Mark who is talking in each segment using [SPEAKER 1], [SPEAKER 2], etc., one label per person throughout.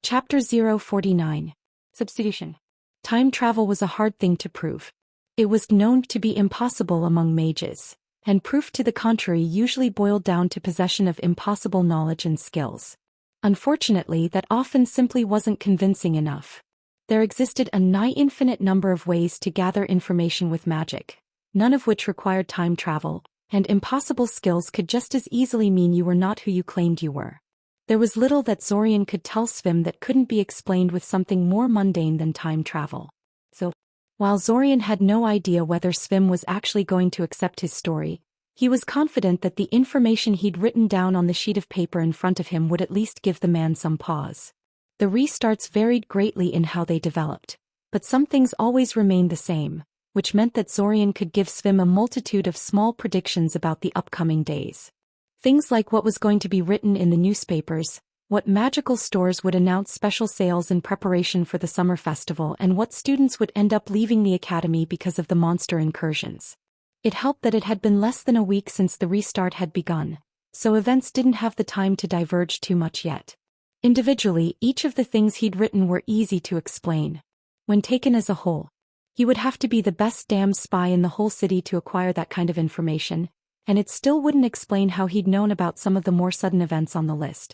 [SPEAKER 1] Chapter 049. Substitution. Time travel was a hard thing to prove. It was known to be impossible among mages, and proof to the contrary usually boiled down to possession of impossible knowledge and skills. Unfortunately, that often simply wasn't convincing enough. There existed a nigh infinite number of ways to gather information with magic, none of which required time travel, and impossible skills could just as easily mean you were not who you claimed you were. There was little that Zorian could tell Svim that couldn't be explained with something more mundane than time travel. So, while Zorian had no idea whether Svim was actually going to accept his story, he was confident that the information he'd written down on the sheet of paper in front of him would at least give the man some pause. The restarts varied greatly in how they developed, but some things always remained the same, which meant that Zorian could give Svim a multitude of small predictions about the upcoming days. Things like what was going to be written in the newspapers, what magical stores would announce special sales in preparation for the summer festival, and what students would end up leaving the academy because of the monster incursions. It helped that it had been less than a week since the restart had begun, so events didn't have the time to diverge too much yet. Individually, each of the things he'd written were easy to explain. When taken as a whole, he would have to be the best damn spy in the whole city to acquire that kind of information, and it still wouldn't explain how he'd known about some of the more sudden events on the list.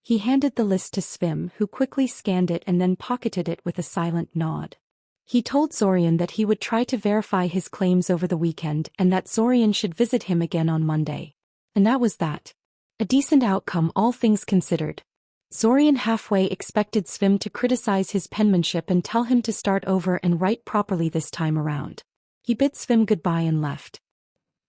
[SPEAKER 1] He handed the list to Svim, who quickly scanned it and then pocketed it with a silent nod. He told Zorian that he would try to verify his claims over the weekend and that Zorian should visit him again on Monday. And that was that. A decent outcome, all things considered. Zorian halfway expected Svim to criticize his penmanship and tell him to start over and write properly this time around. He bid Svim goodbye and left.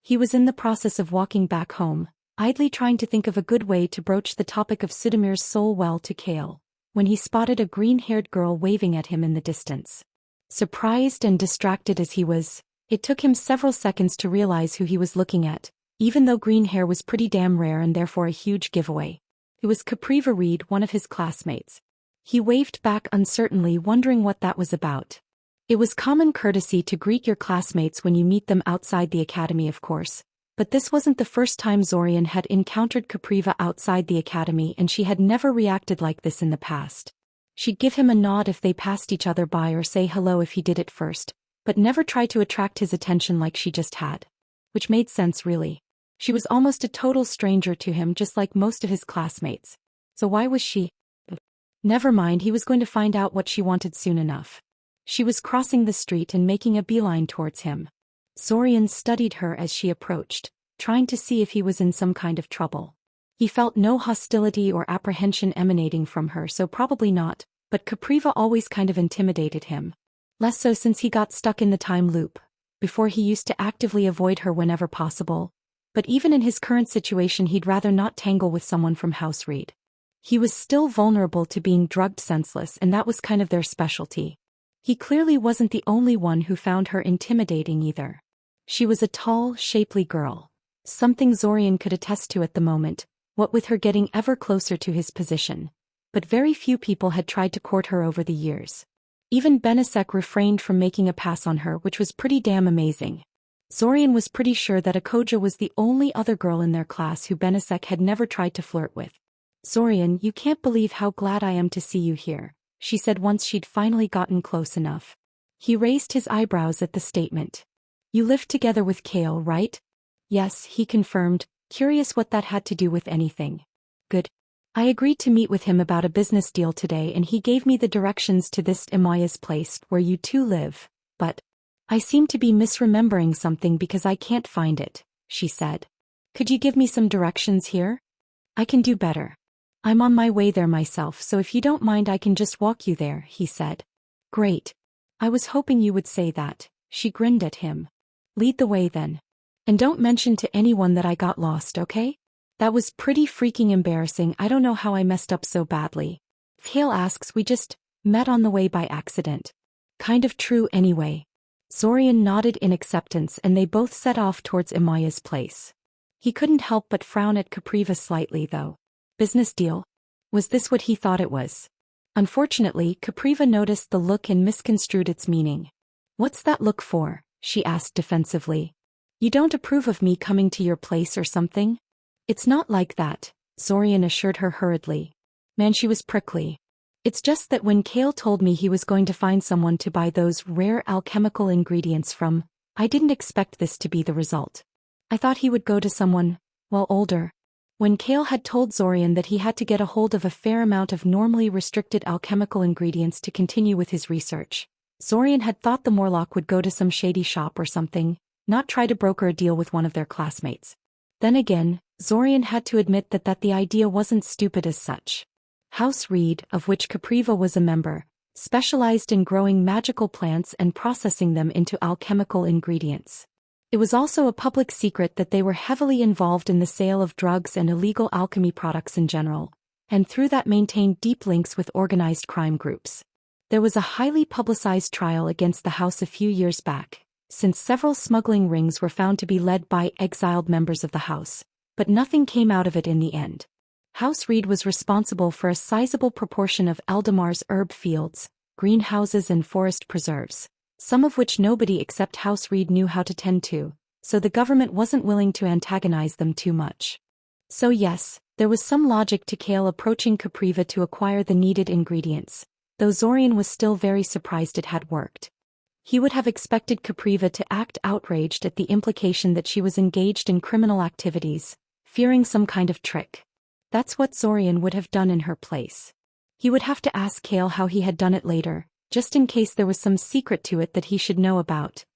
[SPEAKER 1] He was in the process of walking back home, idly trying to think of a good way to broach the topic of Sudamir's soul well to Kale, when he spotted a green-haired girl waving at him in the distance. Surprised and distracted as he was, it took him several seconds to realize who he was looking at, even though green hair was pretty damn rare and therefore a huge giveaway. It was Capriva Reed, one of his classmates. He waved back uncertainly, wondering what that was about. It was common courtesy to greet your classmates when you meet them outside the academy, of course, but this wasn't the first time Zorian had encountered Capriva outside the academy, and she had never reacted like this in the past. She'd give him a nod if they passed each other by or say hello if he did it first, but never try to attract his attention like she just had. Which made sense, really. She was almost a total stranger to him, just like most of his classmates. So why was she? Never mind, he was going to find out what she wanted soon enough. She was crossing the street and making a beeline towards him. Zorian studied her as she approached, trying to see if he was in some kind of trouble. He felt no hostility or apprehension emanating from her, so probably not, but Capriva always kind of intimidated him. Less so since he got stuck in the time loop. Before, he used to actively avoid her whenever possible, but even in his current situation he'd rather not tangle with someone from House Reed. He was still vulnerable to being drugged senseless, and that was kind of their specialty. He clearly wasn't the only one who found her intimidating either. She was a tall, shapely girl. Something Zorian could attest to at the moment, what with her getting ever closer to his position. But very few people had tried to court her over the years. Even Benesek refrained from making a pass on her, which was pretty damn amazing. Zorian was pretty sure that Akoja was the only other girl in their class who Benesek had never tried to flirt with. "Zorian, you can't believe how glad I am to see you here," she said once she'd finally gotten close enough. He raised his eyebrows at the statement. "You lived together with Kale, right?" "Yes," he confirmed, curious what that had to do with anything. "Good. I agreed to meet with him about a business deal today, and he gave me the directions to this Amaya's place where you two live, but I seem to be misremembering something because I can't find it," she said. "Could you give me some directions here? I can do better. I'm on my way there myself, so if you don't mind I can just walk you there," he said. "Great. I was hoping you would say that," she grinned at him. "Lead the way then. And don't mention to anyone that I got lost, okay? That was pretty freaking embarrassing. I don't know how I messed up so badly. If Hale asks, we just met on the way by accident." "Kind of true anyway." Zorian nodded in acceptance, and they both set off towards Amaya's place. He couldn't help but frown at Capriva slightly, though. Business deal? Was this what he thought it was? Unfortunately, Capriva noticed the look and misconstrued its meaning. "What's that look for?" she asked defensively. "You don't approve of me coming to your place or something?" "It's not like that," Zorian assured her hurriedly. Man, she was prickly. It's just that when Kale told me he was going to find someone to buy those rare alchemical ingredients from, I didn't expect this to be the result. I thought he would go to someone, well, older. When Kale had told Zorian that he had to get a hold of a fair amount of normally restricted alchemical ingredients to continue with his research, Zorian had thought the Morlock would go to some shady shop or something, not try to broker a deal with one of their classmates. Then again, Zorian had to admit that the idea wasn't stupid as such. House Reed, of which Capriva was a member, specialized in growing magical plants and processing them into alchemical ingredients. It was also a public secret that they were heavily involved in the sale of drugs and illegal alchemy products in general, and through that maintained deep links with organized crime groups. There was a highly publicized trial against the house a few years back, since several smuggling rings were found to be led by exiled members of the house, but nothing came out of it in the end. House Reed was responsible for a sizable proportion of Eldamar's herb fields, greenhouses and forest preserves, some of which nobody except House Reed knew how to tend to, so the government wasn't willing to antagonize them too much. So yes, there was some logic to Kale approaching Capriva to acquire the needed ingredients, though Zorian was still very surprised it had worked. He would have expected Capriva to act outraged at the implication that she was engaged in criminal activities, fearing some kind of trick. That's what Zorian would have done in her place. He would have to ask Kale how he had done it later, just in case there was some secret to it that he should know about.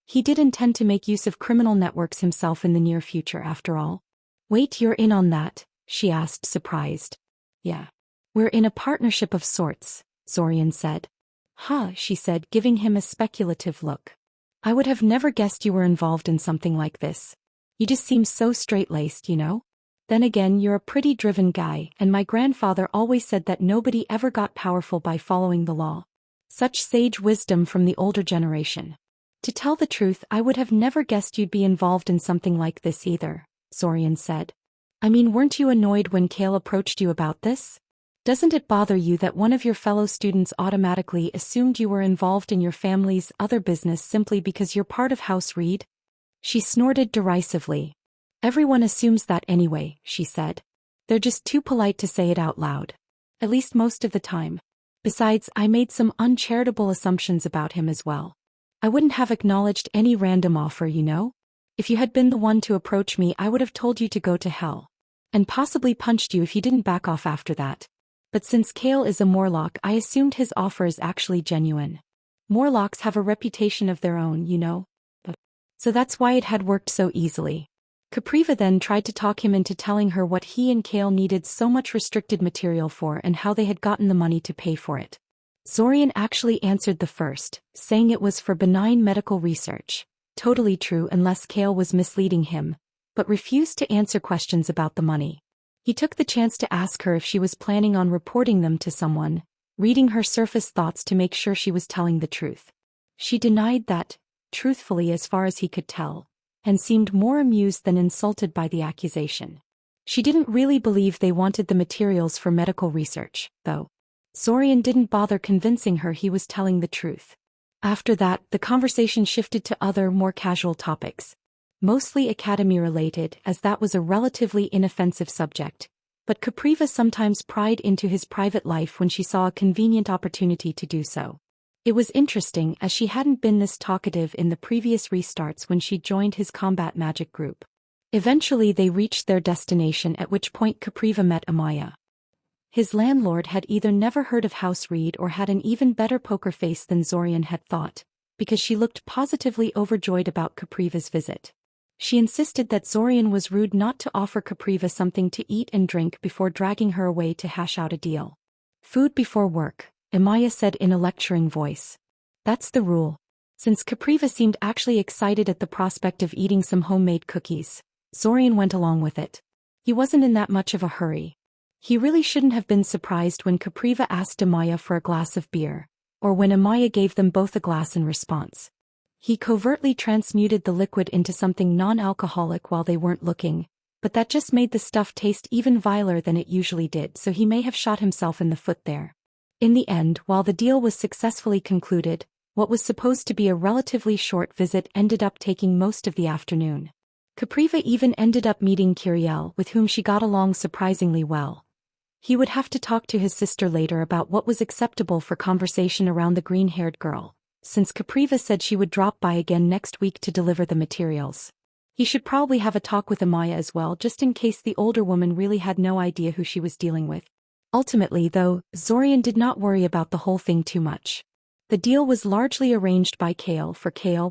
[SPEAKER 1] He did intend to make use of criminal networks himself in the near future after all. Wait, you're in on that? She asked, surprised. Yeah. We're in a partnership of sorts, Zorian said. Huh, she said, giving him a speculative look. I would have never guessed you were involved in something like this. You just seem so straight-laced, you know? Then again, you're a pretty driven guy, and my grandfather always said that nobody ever got powerful by following the law. Such sage wisdom from the older generation. To tell the truth, I would have never guessed you'd be involved in something like this either, Zorian said. I mean, weren't you annoyed when Kale approached you about this? Doesn't it bother you that one of your fellow students automatically assumed you were involved in your family's other business simply because you're part of House Reed? She snorted derisively. Everyone assumes that anyway, she said. They're just too polite to say it out loud. At least most of the time. Besides, I made some uncharitable assumptions about him as well. I wouldn't have acknowledged any random offer, you know? If you had been the one to approach me, I would have told you to go to hell. And possibly punched you if you didn't back off after that. But since Kale is a Morlock, I assumed his offer is actually genuine. Morlocks have a reputation of their own, you know? So that's why it had worked so easily. Capriva then tried to talk him into telling her what he and Kale needed so much restricted material for and how they had gotten the money to pay for it. Zorian actually answered the first, saying it was for benign medical research. Totally true unless Kale was misleading him, but refused to answer questions about the money. He took the chance to ask her if she was planning on reporting them to someone, reading her surface thoughts to make sure she was telling the truth. She denied that, truthfully as far as he could tell, and seemed more amused than insulted by the accusation. She didn't really believe they wanted the materials for medical research, though. Zorian didn't bother convincing her he was telling the truth. After that, the conversation shifted to other, more casual topics. Mostly academy-related, as that was a relatively inoffensive subject, but Capriva sometimes pried into his private life when she saw a convenient opportunity to do so. It was interesting as she hadn't been this talkative in the previous restarts when she joined his combat magic group. Eventually they reached their destination, at which point Capriva met Amaya. His landlord had either never heard of House Reed or had an even better poker face than Zorian had thought, because she looked positively overjoyed about Capriva's visit. She insisted that Zorian was rude not to offer Capriva something to eat and drink before dragging her away to hash out a deal. Food before work, Amaya said in a lecturing voice. That's the rule. Since Capriva seemed actually excited at the prospect of eating some homemade cookies, Zorian went along with it. He wasn't in that much of a hurry. He really shouldn't have been surprised when Capriva asked Amaya for a glass of beer, or when Amaya gave them both a glass in response. He covertly transmuted the liquid into something non-alcoholic while they weren't looking, but that just made the stuff taste even viler than it usually did, so he may have shot himself in the foot there. In the end, while the deal was successfully concluded, what was supposed to be a relatively short visit ended up taking most of the afternoon. Capriva even ended up meeting Kiriel, with whom she got along surprisingly well. He would have to talk to his sister later about what was acceptable for conversation around the green-haired girl, since Capriva said she would drop by again next week to deliver the materials. He should probably have a talk with Amaya as well, just in case the older woman really had no idea who she was dealing with. Ultimately, though, Zorian did not worry about the whole thing too much. The deal was largely arranged by Kale,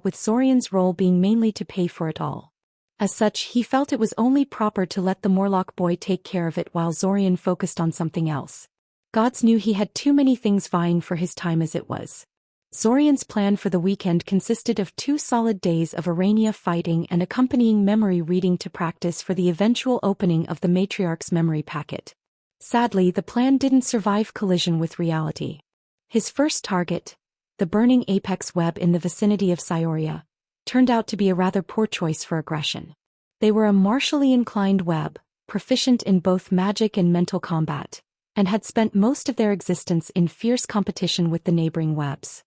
[SPEAKER 1] with Zorian's role being mainly to pay for it all. As such, he felt it was only proper to let the Morlock boy take care of it while Zorian focused on something else. Gods knew he had too many things vying for his time as it was. Zorian's plan for the weekend consisted of 2 solid days of Arania fighting and accompanying memory reading to practice for the eventual opening of the Matriarch's memory packet. Sadly, the plan didn't survive collision with reality. His first target, the burning apex web in the vicinity of Scioria, turned out to be a rather poor choice for aggression. They were a martially inclined web, proficient in both magic and mental combat, and had spent most of their existence in fierce competition with the neighboring webs.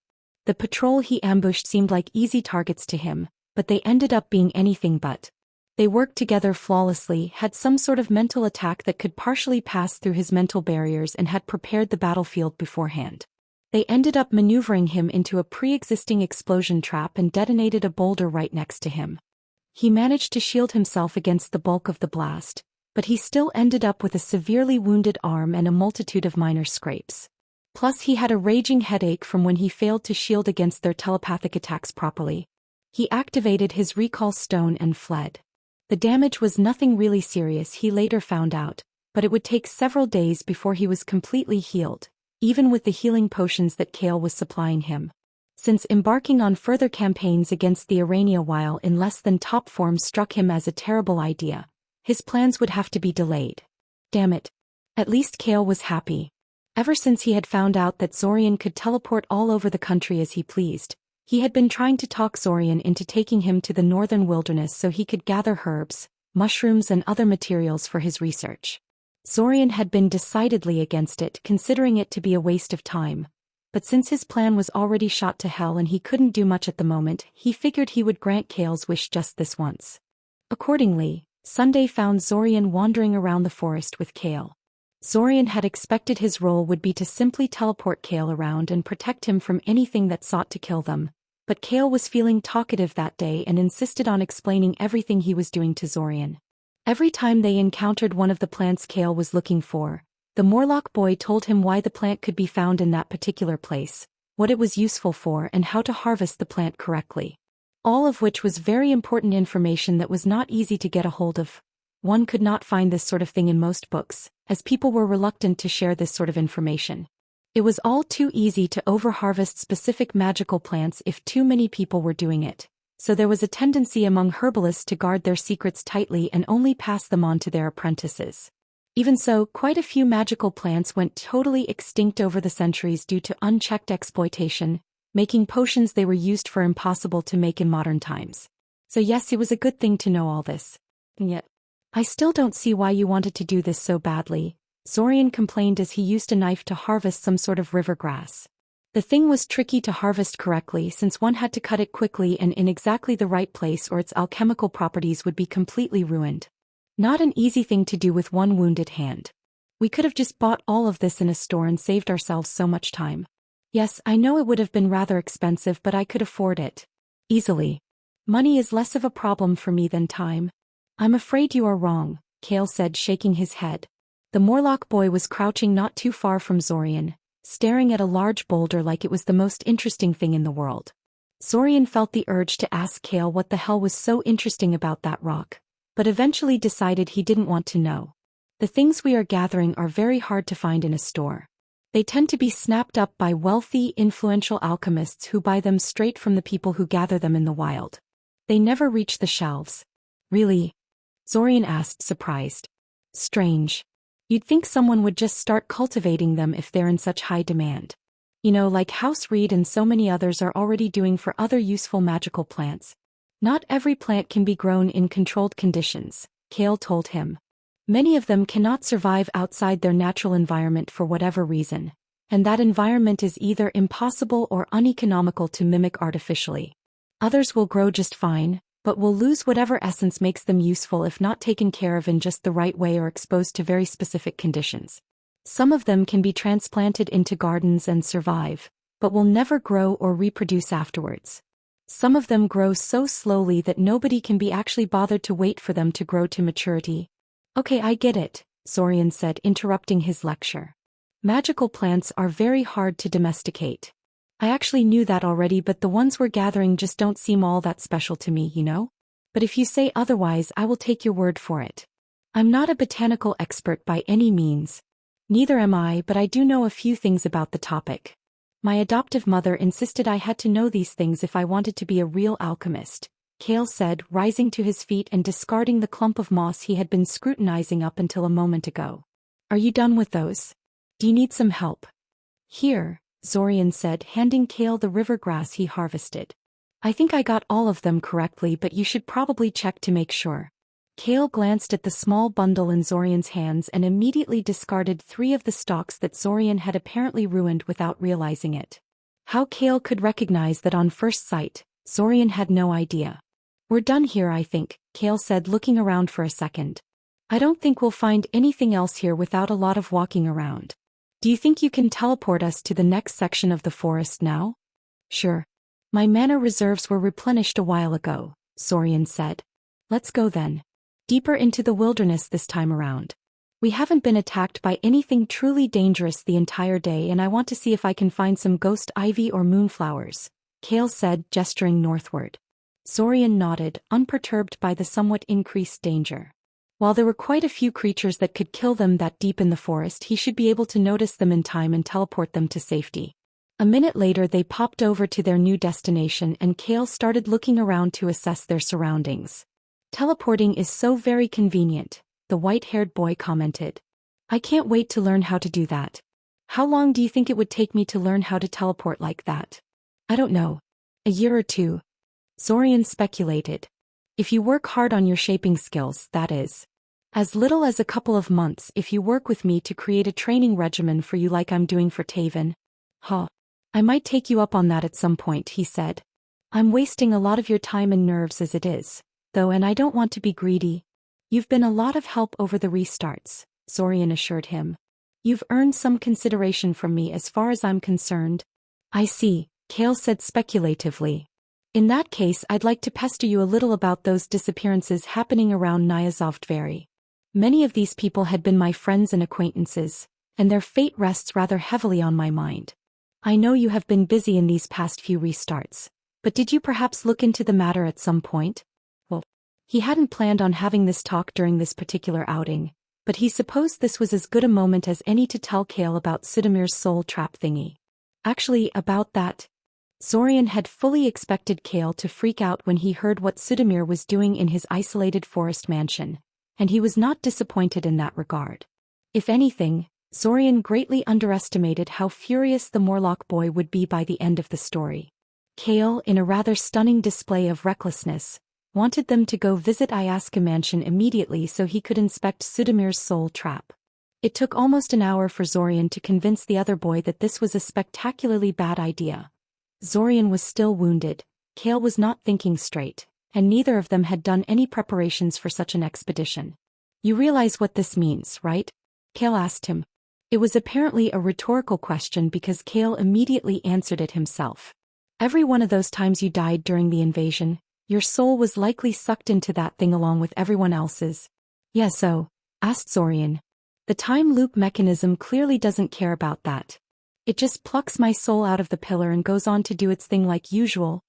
[SPEAKER 1] The patrol he ambushed seemed like easy targets to him, but they ended up being anything but. They worked together flawlessly, had some sort of mental attack that could partially pass through his mental barriers, and had prepared the battlefield beforehand. They ended up maneuvering him into a pre-existing explosion trap and detonated a boulder right next to him. He managed to shield himself against the bulk of the blast, but he still ended up with a severely wounded arm and a multitude of minor scrapes. Plus he had a raging headache from when he failed to shield against their telepathic attacks properly. He activated his recall stone and fled. The damage was nothing really serious, he later found out, but it would take several days before he was completely healed, even with the healing potions that Kale was supplying him. Since embarking on further campaigns against the Arania while in less than top form struck him as a terrible idea, his plans would have to be delayed. Damn it. At least Kale was happy. Ever since he had found out that Zorian could teleport all over the country as he pleased, he had been trying to talk Zorian into taking him to the northern wilderness so he could gather herbs, mushrooms and other materials for his research. Zorian had been decidedly against it, considering it to be a waste of time, but since his plan was already shot to hell and he couldn't do much at the moment, he figured he would grant Kale's wish just this once. Accordingly, Sunday found Zorian wandering around the forest with Kale. Zorian had expected his role would be to simply teleport Kale around and protect him from anything that sought to kill them, but Kale was feeling talkative that day and insisted on explaining everything he was doing to Zorian. Every time they encountered one of the plants Kale was looking for, the Morlock boy told him why the plant could be found in that particular place, what it was useful for and how to harvest the plant correctly. All of which was very important information that was not easy to get a hold of. One could not find this sort of thing in most books, as people were reluctant to share this sort of information. It was all too easy to overharvest specific magical plants if too many people were doing it, so there was a tendency among herbalists to guard their secrets tightly and only pass them on to their apprentices. Even so, quite a few magical plants went totally extinct over the centuries due to unchecked exploitation, making potions they were used for impossible to make in modern times. So yes, it was a good thing to know all this. And yet, I still don't see why you wanted to do this so badly, Zorian complained as he used a knife to harvest some sort of river grass. The thing was tricky to harvest correctly since one had to cut it quickly and in exactly the right place or its alchemical properties would be completely ruined. Not an easy thing to do with one wounded hand. We could have just bought all of this in a store and saved ourselves so much time. Yes, I know it would have been rather expensive, but I could afford it. Easily. Money is less of a problem for me than time. I'm afraid you are wrong, Kale said, shaking his head. The Morlock boy was crouching not too far from Zorian, staring at a large boulder like it was the most interesting thing in the world. Zorian felt the urge to ask Kale what the hell was so interesting about that rock, but eventually decided he didn't want to know. The things we are gathering are very hard to find in a store. They tend to be snapped up by wealthy, influential alchemists who buy them straight from the people who gather them in the wild. They never reach the shelves. Really? Zorian asked, surprised. Strange. You'd think someone would just start cultivating them if they're in such high demand. You know, like House Reed and so many others are already doing for other useful magical plants. Not every plant can be grown in controlled conditions, Kale told him. Many of them cannot survive outside their natural environment for whatever reason, and that environment is either impossible or uneconomical to mimic artificially. Others will grow just fine, but will lose whatever essence makes them useful if not taken care of in just the right way or exposed to very specific conditions. Some of them can be transplanted into gardens and survive, but will never grow or reproduce afterwards. Some of them grow so slowly that nobody can be actually bothered to wait for them to grow to maturity. Okay, I get it, Zorian said, interrupting his lecture. Magical plants are very hard to domesticate. I actually knew that already, but the ones we're gathering just don't seem all that special to me, you know? But if you say otherwise, I will take your word for it. I'm not a botanical expert by any means. Neither am I, but I do know a few things about the topic. My adoptive mother insisted I had to know these things if I wanted to be a real alchemist, Kale said, rising to his feet and discarding the clump of moss he had been scrutinizing up until a moment ago. Are you done with those? Do you need some help? Here, Zorian said, handing Kale the river grass he harvested. I think I got all of them correctly, but you should probably check to make sure. Kale glanced at the small bundle in Zorian's hands and immediately discarded 3 of the stalks that Zorian had apparently ruined without realizing it. How Kale could recognize that on first sight, Zorian had no idea. We're done here, I think, Kale said, looking around for a second. I don't think we'll find anything else here without a lot of walking around. Do you think you can teleport us to the next section of the forest now? Sure. My mana reserves were replenished a while ago, Zorian said. Let's go then. Deeper into the wilderness this time around. We haven't been attacked by anything truly dangerous the entire day, and I want to see if I can find some ghost ivy or moonflowers, Kale said, gesturing northward. Zorian nodded, unperturbed by the somewhat increased danger. While there were quite a few creatures that could kill them that deep in the forest, he should be able to notice them in time and teleport them to safety. A minute later they popped over to their new destination and Kale started looking around to assess their surroundings. Teleporting is so very convenient, the white-haired boy commented. I can't wait to learn how to do that. How long do you think it would take me to learn how to teleport like that? I don't know. A year or 2. Zorian speculated. If you work hard on your shaping skills, that is. As little as a couple of months if you work with me to create a training regimen for you like I'm doing for Taven. Huh. I might take you up on that at some point, he said. I'm wasting a lot of your time and nerves as it is, though, and I don't want to be greedy. You've been a lot of help over the restarts, Zorian assured him. You've earned some consideration from me as far as I'm concerned. I see, Kale said speculatively. In that case, I'd like to pester you a little about those disappearances happening around Nyazovdvary. Many of these people had been my friends and acquaintances, and their fate rests rather heavily on my mind. I know you have been busy in these past few restarts, but did you perhaps look into the matter at some point? Well, he hadn't planned on having this talk during this particular outing, but he supposed this was as good a moment as any to tell Kale about Sudamir's soul trap thingy. Actually, about that, Zorian had fully expected Kale to freak out when he heard what Sudamir was doing in his isolated forest mansion, and he was not disappointed in that regard. If anything, Zorian greatly underestimated how furious the Morlock boy would be by the end of the story. Kale, in a rather stunning display of recklessness, wanted them to go visit Ayaska Mansion immediately so he could inspect Sudamir's soul trap. It took almost an hour for Zorian to convince the other boy that this was a spectacularly bad idea. Zorian was still wounded, Kale was not thinking straight, and neither of them had done any preparations for such an expedition. You realize what this means, right? Kale asked him. It was apparently a rhetorical question because Kale immediately answered it himself. Every one of those times you died during the invasion, your soul was likely sucked into that thing along with everyone else's. Yeah, so? Asked Zorian. The time loop mechanism clearly doesn't care about that. It just plucks my soul out of the pillar and goes on to do its thing like usual.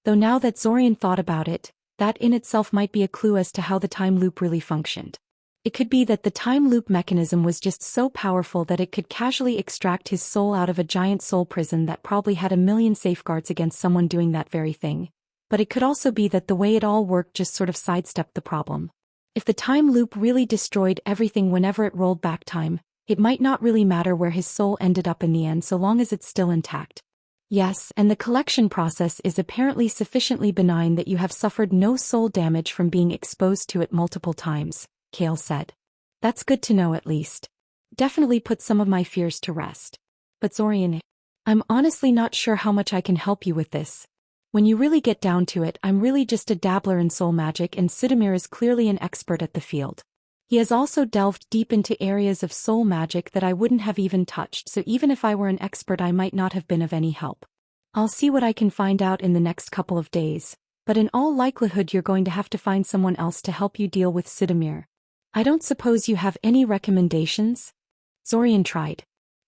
[SPEAKER 1] Though now that Zorian thought about it, that in itself might be a clue as to how the time loop really functioned. It could be that the time loop mechanism was just so powerful that it could casually extract his soul out of a giant soul prison that probably had a million safeguards against someone doing that very thing. But it could also be that the way it all worked just sort of sidestepped the problem. If the time loop really destroyed everything whenever it rolled back time, it might not really matter where his soul ended up in the end so long as it's still intact. Yes, and the collection process is apparently sufficiently benign that you have suffered no soul damage from being exposed to it multiple times, Kale said. That's good to know at least. Definitely put some of my fears to rest. But Zorian, I'm honestly not sure how much I can help you with this. When you really get down to it, I'm really just a dabbler in soul magic and Sudamir is clearly an expert at the field. He has also delved deep into areas of soul magic that I wouldn't have even touched, so even if I were an expert I might not have been of any help. I'll see what I can find out in the next couple of days, but in all likelihood you're going to have to find someone else to help you deal with Sudamir. I don't suppose you have any recommendations? Zorian tried.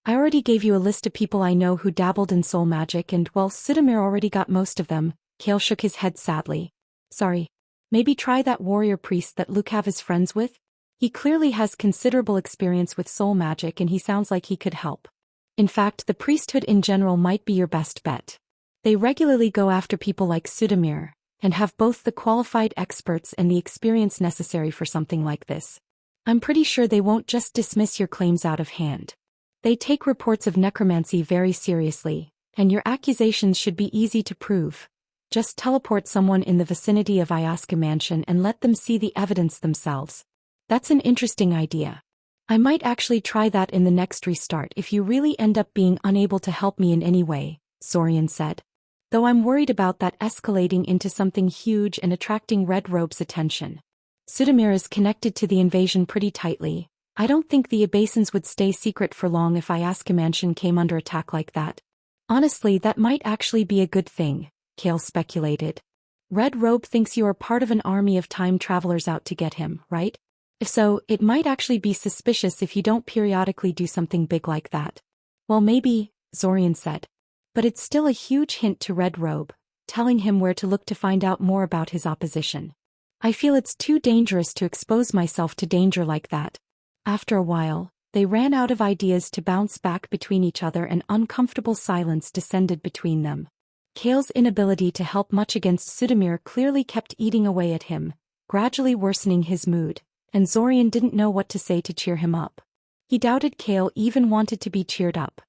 [SPEAKER 1] I already gave you a list of people I know who dabbled in soul magic and, well, Sudamir already got most of them. Kale shook his head sadly. Sorry. Maybe try that warrior priest that Lukav is friends with? He clearly has considerable experience with soul magic and he sounds like he could help. In fact, the priesthood in general might be your best bet. They regularly go after people like Sudamir, and have both the qualified experts and the experience necessary for something like this. I'm pretty sure they won't just dismiss your claims out of hand. They take reports of necromancy very seriously, and your accusations should be easy to prove. Just teleport someone in the vicinity of Ayaska Mansion and let them see the evidence themselves. That's an interesting idea. I might actually try that in the next restart if you really end up being unable to help me in any way, Zorian said. Though I'm worried about that escalating into something huge and attracting Red Robe's attention. Sudamir is connected to the invasion pretty tightly. I don't think the Abasins would stay secret for long if Ayaska Mansion came under attack like that. Honestly, that might actually be a good thing, Kale speculated. Red Robe thinks you are part of an army of time travelers out to get him, right? If so, it might actually be suspicious if you don't periodically do something big like that. Well, maybe, Zorian said. But it's still a huge hint to Red Robe, telling him where to look to find out more about his opposition. I feel it's too dangerous to expose myself to danger like that. After a while, they ran out of ideas to bounce back between each other and uncomfortable silence descended between them. Kale's inability to help much against Sudamir clearly kept eating away at him, gradually worsening his mood, and Zorian didn't know what to say to cheer him up. He doubted Kale even wanted to be cheered up.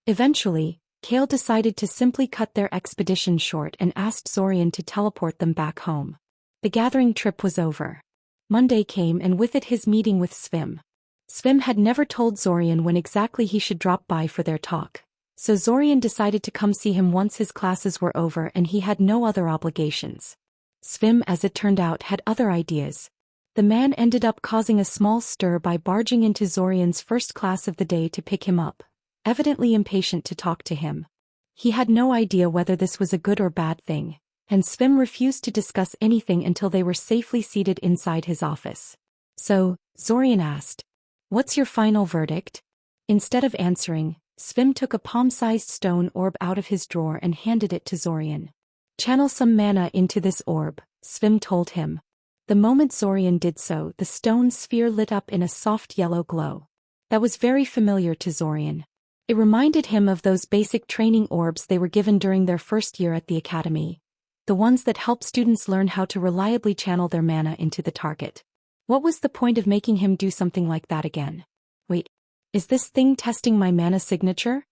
[SPEAKER 1] Eventually, Kale decided to simply cut their expedition short and asked Zorian to teleport them back home. The gathering trip was over. Monday came and with it his meeting with Svim. Svim had never told Zorian when exactly he should drop by for their talk, so Zorian decided to come see him once his classes were over and he had no other obligations. Svim, as it turned out, had other ideas. The man ended up causing a small stir by barging into Zorian's first class of the day to pick him up, evidently impatient to talk to him. He had no idea whether this was a good or bad thing, and Svim refused to discuss anything until they were safely seated inside his office. So, Zorian asked, "What's your final verdict?" Instead of answering, Svim took a palm-sized stone orb out of his drawer and handed it to Zorian. "Channel some mana into this orb," Svim told him. The moment Zorian did so, the stone sphere lit up in a soft yellow glow. That was very familiar to Zorian. It reminded him of those basic training orbs they were given during their first year at the academy, the ones that help students learn how to reliably channel their mana into the target. What was the point of making him do something like that again? Wait, is this thing testing my mana signature?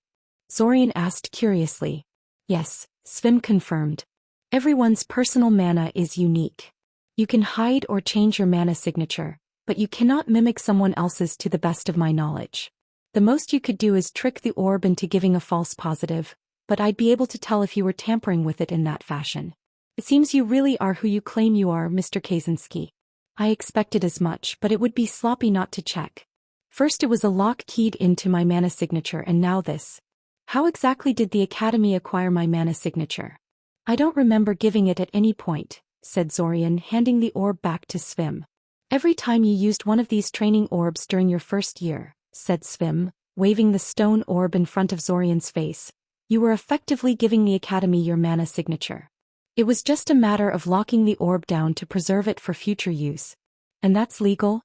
[SPEAKER 1] Zorian asked curiously. Yes, Svim confirmed. Everyone's personal mana is unique. You can hide or change your mana signature, but you cannot mimic someone else's to the best of my knowledge. The most you could do is trick the orb into giving a false positive, but I'd be able to tell if you were tampering with it in that fashion. It seems you really are who you claim you are, Mr. Kaczynski. I expected as much, but it would be sloppy not to check. First it was a lock keyed into my mana signature and now this. How exactly did the Academy acquire my mana signature? I don't remember giving it at any point, said Zorian, handing the orb back to Svim. Every time you used one of these training orbs during your first year, said Svim, waving the stone orb in front of Zorian's face, you were effectively giving the Academy your mana signature. It was just a matter of locking the orb down to preserve it for future use. And that's legal?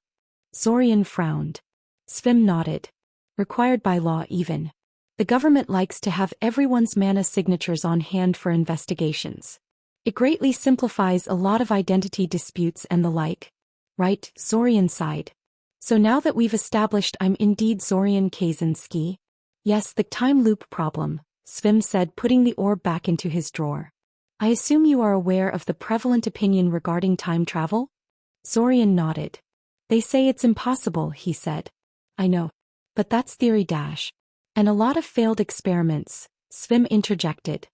[SPEAKER 1] Zorian frowned. Svim nodded. Required by law even. The government likes to have everyone's mana signatures on hand for investigations. It greatly simplifies a lot of identity disputes and the like. Right, Zorian sighed. So now that we've established I'm indeed Zorian Kaczynski? Yes, the time loop problem, Svim said, putting the orb back into his drawer. I assume you are aware of the prevalent opinion regarding time travel? Zorian nodded. They say it's impossible, he said. I know. But that's theory dash. And a lot of failed experiments, Svim interjected.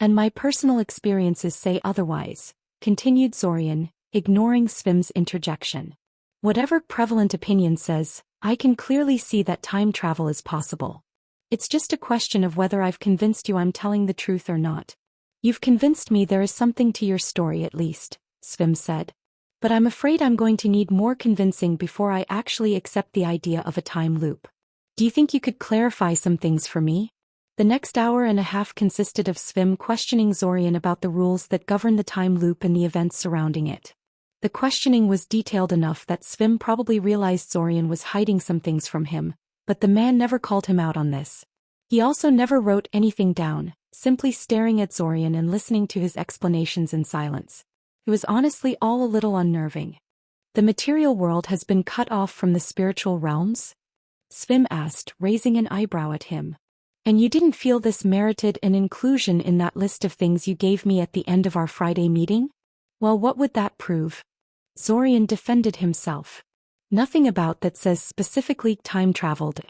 [SPEAKER 1] And my personal experiences say otherwise, continued Zorian, ignoring Svim's interjection. Whatever prevalent opinion says, I can clearly see that time travel is possible. It's just a question of whether I've convinced you I'm telling the truth or not. You've convinced me there is something to your story at least, Svim said. But I'm afraid I'm going to need more convincing before I actually accept the idea of a time loop. Do you think you could clarify some things for me? The next hour and a half consisted of Svim questioning Zorian about the rules that govern the time loop and the events surrounding it. The questioning was detailed enough that Svim probably realized Zorian was hiding some things from him, but the man never called him out on this. He also never wrote anything down, simply staring at Zorian and listening to his explanations in silence. It was honestly all a little unnerving. The material world has been cut off from the spiritual realms? Svim asked, raising an eyebrow at him. And you didn't feel this merited an inclusion in that list of things you gave me at the end of our Friday meeting? Well, what would that prove? Zorian defended himself. Nothing about that says specifically time traveled.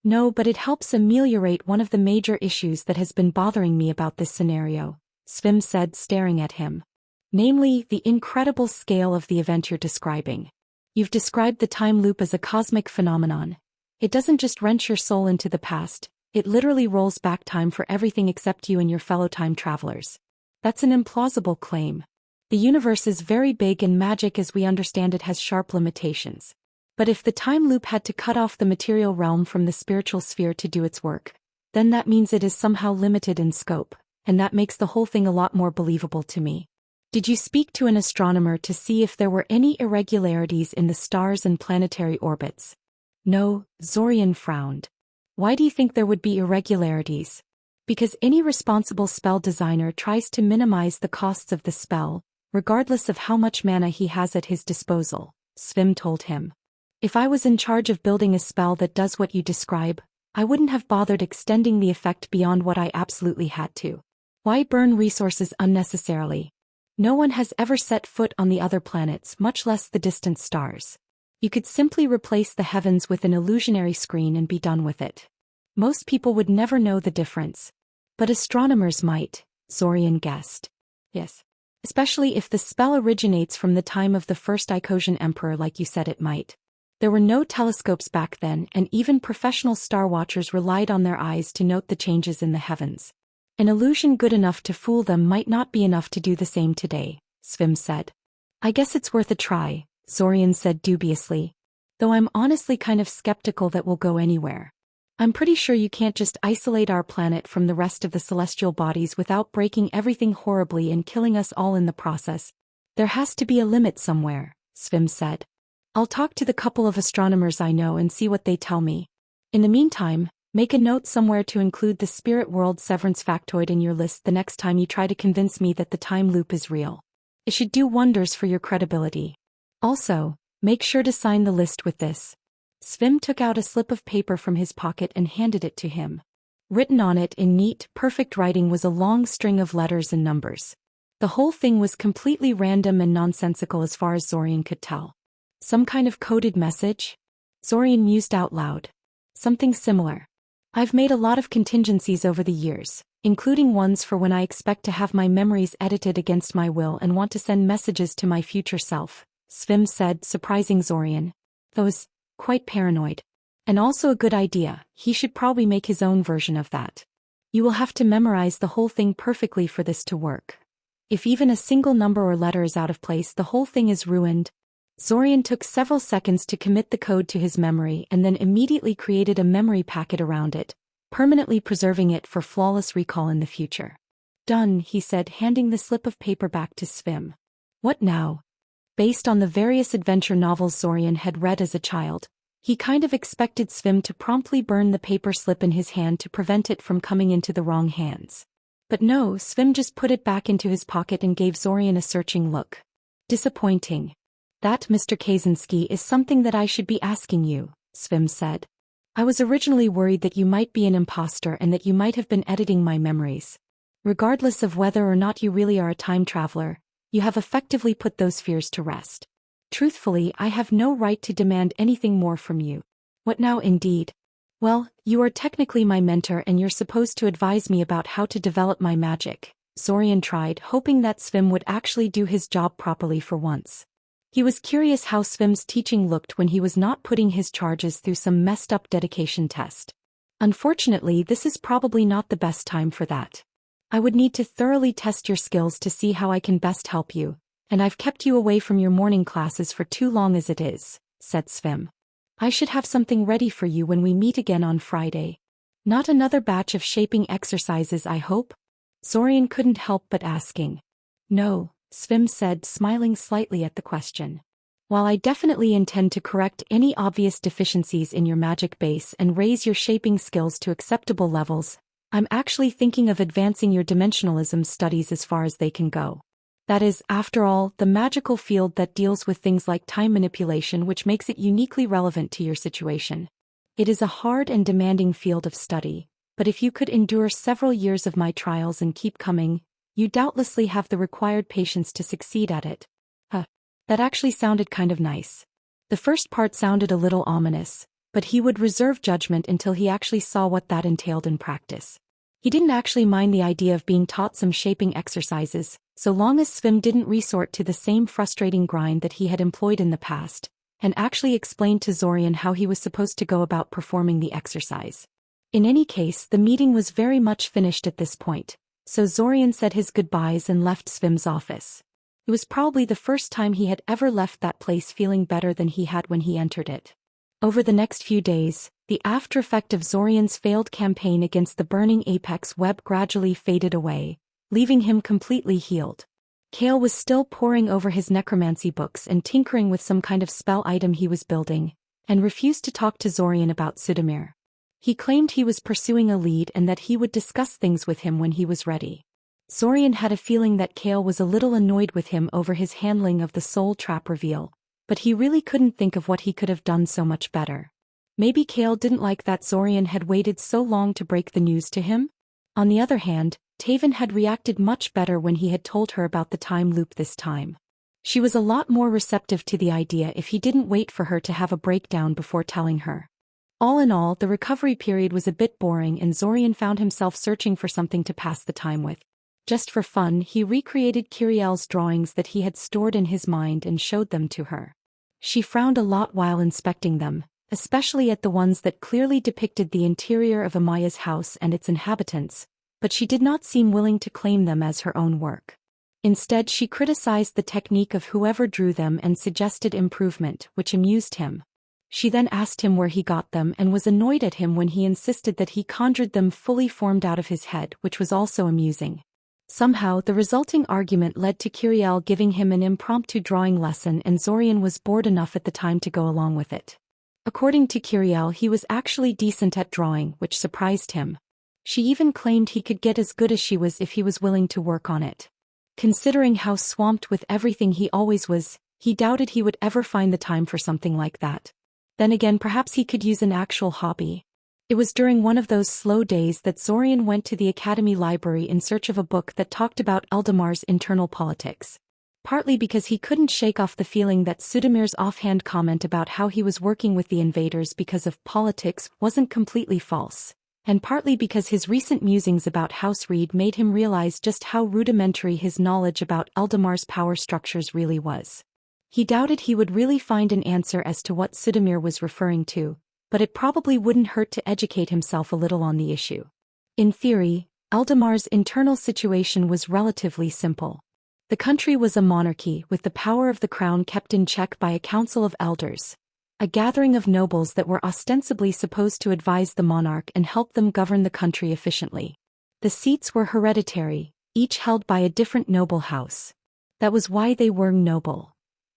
[SPEAKER 1] No, but it helps ameliorate one of the major issues that has been bothering me about this scenario, Svim said, staring at him. Namely, the incredible scale of the event you're describing. You've described the time loop as a cosmic phenomenon. It doesn't just wrench your soul into the past, it literally rolls back time for everything except you and your fellow time travelers. That's an implausible claim. The universe is very big and magic as we understand it has sharp limitations. But if the time loop had to cut off the material realm from the spiritual sphere to do its work, then that means it is somehow limited in scope, and that makes the whole thing a lot more believable to me. Did you speak to an astronomer to see if there were any irregularities in the stars and planetary orbits? No, Zorian frowned. Why do you think there would be irregularities? Because any responsible spell designer tries to minimize the costs of the spell, regardless of how much mana he has at his disposal, Svim told him. If I was in charge of building a spell that does what you describe, I wouldn't have bothered extending the effect beyond what I absolutely had to. Why burn resources unnecessarily? No one has ever set foot on the other planets, much less the distant stars. You could simply replace the heavens with an illusionary screen and be done with it. Most people would never know the difference. But astronomers might, Zorian guessed. Yes. Especially if the spell originates from the time of the first Icosian emperor like you said it might. There were no telescopes back then, and even professional star watchers relied on their eyes to note the changes in the heavens. An illusion good enough to fool them might not be enough to do the same today, Svim said. I guess it's worth a try, Zorian said dubiously. Though I'm honestly kind of skeptical that we'll go anywhere. I'm pretty sure you can't just isolate our planet from the rest of the celestial bodies without breaking everything horribly and killing us all in the process. There has to be a limit somewhere, Svim said. I'll talk to the couple of astronomers I know and see what they tell me. In the meantime, make a note somewhere to include the spirit world severance factoid in your list the next time you try to convince me that the time loop is real. It should do wonders for your credibility. Also, make sure to sign the list with this. Svim took out a slip of paper from his pocket and handed it to him. Written on it in neat, perfect writing was a long string of letters and numbers. The whole thing was completely random and nonsensical as far as Zorian could tell. Some kind of coded message? Zorian mused out loud. Something similar. I've made a lot of contingencies over the years, including ones for when I expect to have my memories edited against my will and want to send messages to my future self, Svim said, surprising Zorian. Those, quite paranoid. And also a good idea, he should probably make his own version of that. You will have to memorize the whole thing perfectly for this to work. If even a single number or letter is out of place, the whole thing is ruined. Zorian took several seconds to commit the code to his memory and then immediately created a memory packet around it, permanently preserving it for flawless recall in the future. Done, he said, handing the slip of paper back to Svim. What now? Based on the various adventure novels Zorian had read as a child, he kind of expected Svim to promptly burn the paper slip in his hand to prevent it from coming into the wrong hands. But no, Svim just put it back into his pocket and gave Zorian a searching look. Disappointing. That, Mr. Kaczynski, is something that I should be asking you, Svim said. I was originally worried that you might be an imposter and that you might have been editing my memories. Regardless of whether or not you really are a time traveler, you have effectively put those fears to rest. Truthfully, I have no right to demand anything more from you. What now indeed? Well, you are technically my mentor and you're supposed to advise me about how to develop my magic. Zorian tried, hoping that Svim would actually do his job properly for once. He was curious how Svim's teaching looked when he was not putting his charges through some messed-up dedication test. Unfortunately, this is probably not the best time for that. I would need to thoroughly test your skills to see how I can best help you, and I've kept you away from your morning classes for too long as it is, said Svim. I should have something ready for you when we meet again on Friday. Not another batch of shaping exercises, I hope? Zorian couldn't help but asking. No, Svim said, smiling slightly at the question. While I definitely intend to correct any obvious deficiencies in your magic base and raise your shaping skills to acceptable levels, I'm actually thinking of advancing your dimensionalism studies as far as they can go. That is, after all, the magical field that deals with things like time manipulation, which makes it uniquely relevant to your situation. It is a hard and demanding field of study, but if you could endure several years of my trials and keep coming, you doubtlessly have the required patience to succeed at it. That actually sounded kind of nice. The first part sounded a little ominous, but he would reserve judgment until he actually saw what that entailed in practice. He didn't actually mind the idea of being taught some shaping exercises, so long as Svim didn't resort to the same frustrating grind that he had employed in the past, and actually explained to Zorian how he was supposed to go about performing the exercise. In any case, the meeting was very much finished at this point, so Zorian said his goodbyes and left Svim's office. It was probably the first time he had ever left that place feeling better than he had when he entered it. Over the next few days, the after effect of Zorian's failed campaign against the burning apex web gradually faded away, leaving him completely healed. Kale was still poring over his necromancy books and tinkering with some kind of spell item he was building, and refused to talk to Zorian about Sudamir. He claimed he was pursuing a lead and that he would discuss things with him when he was ready. Zorian had a feeling that Kale was a little annoyed with him over his handling of the soul trap reveal, but he really couldn't think of what he could have done so much better. Maybe Kale didn't like that Zorian had waited so long to break the news to him? On the other hand, Taven had reacted much better when he had told her about the time loop this time. She was a lot more receptive to the idea if he didn't wait for her to have a breakdown before telling her. All in all, the recovery period was a bit boring and Zorian found himself searching for something to pass the time with. Just for fun, he recreated Kiriel's drawings that he had stored in his mind and showed them to her. She frowned a lot while inspecting them, especially at the ones that clearly depicted the interior of Amaya's house and its inhabitants, but she did not seem willing to claim them as her own work. Instead, she criticized the technique of whoever drew them and suggested improvement, which amused him. She then asked him where he got them and was annoyed at him when he insisted that he conjured them fully formed out of his head, which was also amusing. Somehow, the resulting argument led to Kiriel giving him an impromptu drawing lesson and Zorian was bored enough at the time to go along with it. According to Kiriel, he was actually decent at drawing, which surprised him. She even claimed he could get as good as she was if he was willing to work on it. Considering how swamped with everything he always was, he doubted he would ever find the time for something like that. Then again, perhaps he could use an actual hobby. It was during one of those slow days that Zorian went to the Academy library in search of a book that talked about Eldamar's internal politics. Partly because he couldn't shake off the feeling that Sudamir's offhand comment about how he was working with the invaders because of politics wasn't completely false, and partly because his recent musings about House Reed made him realize just how rudimentary his knowledge about Eldamar's power structures really was. He doubted he would really find an answer as to what Sudamir was referring to, but it probably wouldn't hurt to educate himself a little on the issue. In theory, Eldamar's internal situation was relatively simple. The country was a monarchy with the power of the crown kept in check by a council of elders, a gathering of nobles that were ostensibly supposed to advise the monarch and help them govern the country efficiently. The seats were hereditary, each held by a different noble house. That was why they were noble.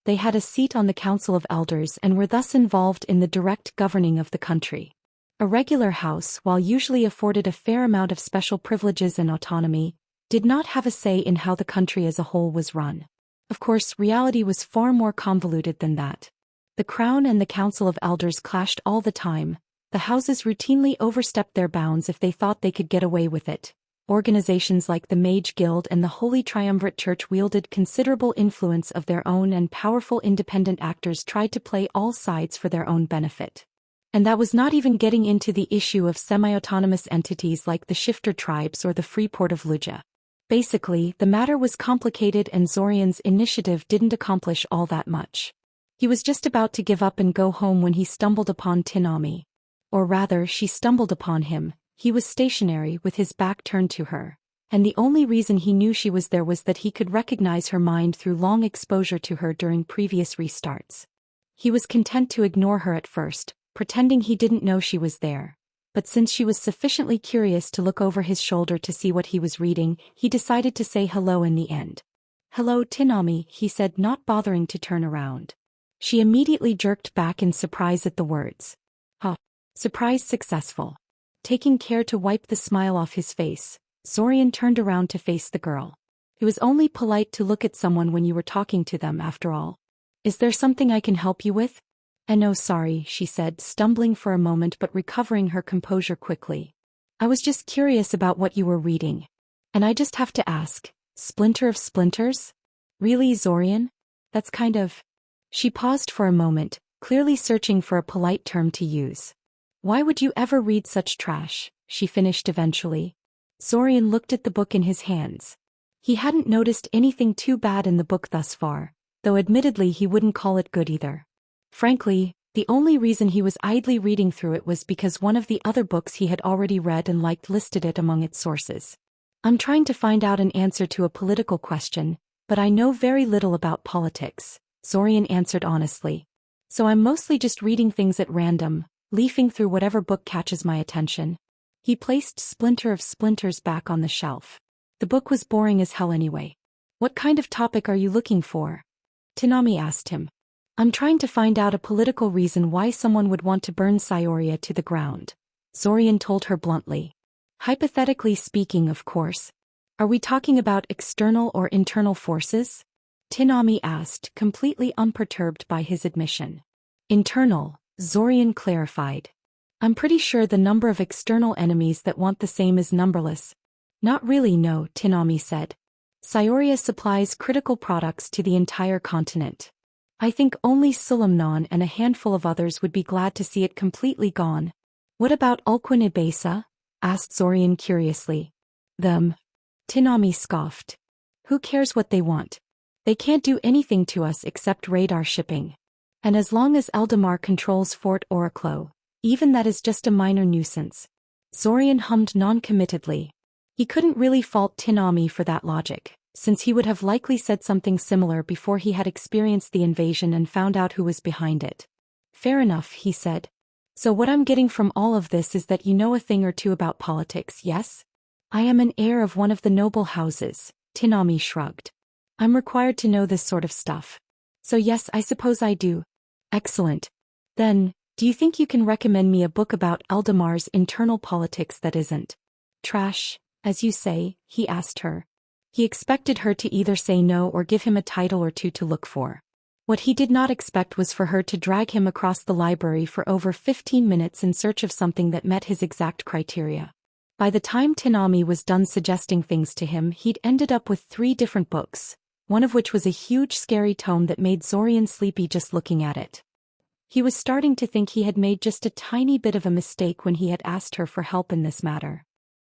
[SPEAKER 1] They had a seat on the Council of Elders and were thus involved in the direct governing of the country. A regular house, while usually afforded a fair amount of special privileges and autonomy, did not have a say in how the country as a whole was run. Of course, reality was far more convoluted than that. The Crown and the Council of Elders clashed all the time. The houses routinely overstepped their bounds if they thought they could get away with it. Organizations like the Mage Guild and the Holy Triumvirate Church wielded considerable influence of their own, and powerful independent actors tried to play all sides for their own benefit. And that was not even getting into the issue of semi-autonomous entities like the Shifter tribes or the Freeport of Luja. Basically, the matter was complicated and Zorian's initiative didn't accomplish all that much. He was just about to give up and go home when he stumbled upon Tinami. Or rather, she stumbled upon him. He was stationary with his back turned to her. And the only reason he knew she was there was that he could recognize her mind through long exposure to her during previous restarts. He was content to ignore her at first, pretending he didn't know she was there. But since she was sufficiently curious to look over his shoulder to see what he was reading, he decided to say hello in the end. "Hello, Tinami," he said, not bothering to turn around. She immediately jerked back in surprise at the words. Surprise successful. Taking care to wipe the smile off his face, Zorian turned around to face the girl. It was only polite to look at someone when you were talking to them after all. "Is there something I can help you with?" "No, sorry," she said, stumbling for a moment but recovering her composure quickly. "I was just curious about what you were reading. And I just have to ask, Splinter of Splinters? Really, Zorian? That's kind of..." She paused for a moment, clearly searching for a polite term to use. "Why would you ever read such trash?" she finished eventually. Zorian looked at the book in his hands. He hadn't noticed anything too bad in the book thus far, though admittedly he wouldn't call it good either. Frankly, the only reason he was idly reading through it was because one of the other books he had already read and liked listed it among its sources. "I'm trying to find out an answer to a political question, but I know very little about politics," Zorian answered honestly. "So I'm mostly just reading things at random, leafing through whatever book catches my attention." He placed Splinter of Splinters back on the shelf. The book was boring as hell anyway. "What kind of topic are you looking for?" Tinami asked him. "I'm trying to find out a political reason why someone would want to burn Saioria to the ground," Zorian told her bluntly. "Hypothetically speaking, of course. Are we talking about external or internal forces?" Tinami asked, completely unperturbed by his admission. "Internal," Zorian clarified. "I'm pretty sure the number of external enemies that want the same is numberless." "Not really, no," Tinami said. "Saioria supplies critical products to the entire continent. I think only Sulamnon and a handful of others would be glad to see it completely gone." "What about Ulquin Ibasa?" asked Zorian curiously. "Them?" Tinami scoffed. "Who cares what they want? They can't do anything to us except radar shipping. And as long as Eldamar controls Fort Oriclo, even that is just a minor nuisance." Zorian hummed non-committedly. He couldn't really fault Tinami for that logic, since he would have likely said something similar before he had experienced the invasion and found out who was behind it. "Fair enough," he said. "So what I'm getting from all of this is that you know a thing or two about politics, yes?" "I am an heir of one of the noble houses," Tinami shrugged. "I'm required to know this sort of stuff. So yes, I suppose I do." "Excellent. Then, do you think you can recommend me a book about Eldamar's internal politics that isn't trash, as you say?" he asked her. He expected her to either say no or give him a title or two to look for. What he did not expect was for her to drag him across the library for over 15 minutes in search of something that met his exact criteria. By the time Tinami was done suggesting things to him, he'd ended up with 3 different books, one of which was a huge scary tome that made Zorian sleepy just looking at it. He was starting to think he had made just a tiny bit of a mistake when he had asked her for help in this matter.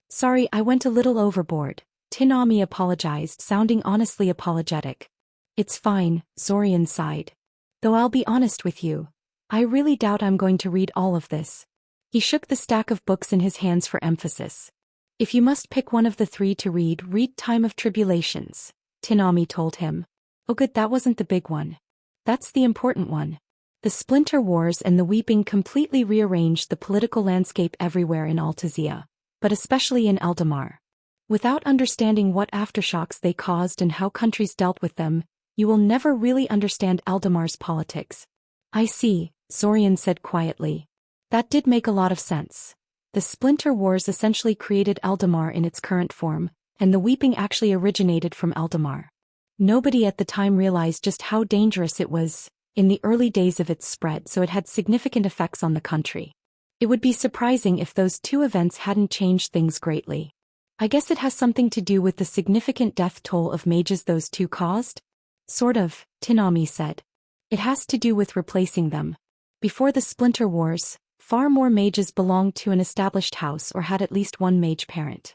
[SPEAKER 1] "Sorry, I went a little overboard," Tinami apologized, sounding honestly apologetic. "It's fine," Zorian sighed. "Though I'll be honest with you, I really doubt I'm going to read all of this." He shook the stack of books in his hands for emphasis. "If you must pick one of the 3 to read Time of Tribulations," Tinami told him. "Oh good, that wasn't the big one. That's the important one. The Splinter Wars and the Weeping completely rearranged the political landscape everywhere in Altazia, but especially in Eldamar. Without understanding what aftershocks they caused and how countries dealt with them, you will never really understand Eldamar's politics." "I see," Zorian said quietly. "That did make a lot of sense. The Splinter Wars essentially created Eldamar in its current form, and the Weeping actually originated from Eldamar. Nobody at the time realized just how dangerous it was in the early days of its spread, so it had significant effects on the country. It would be surprising if those 2 events hadn't changed things greatly. I guess it has something to do with the significant death toll of mages those 2 caused?" "Sort of," Tinami said. "It has to do with replacing them. Before the Splinter Wars, far more mages belonged to an established house or had at least one mage parent.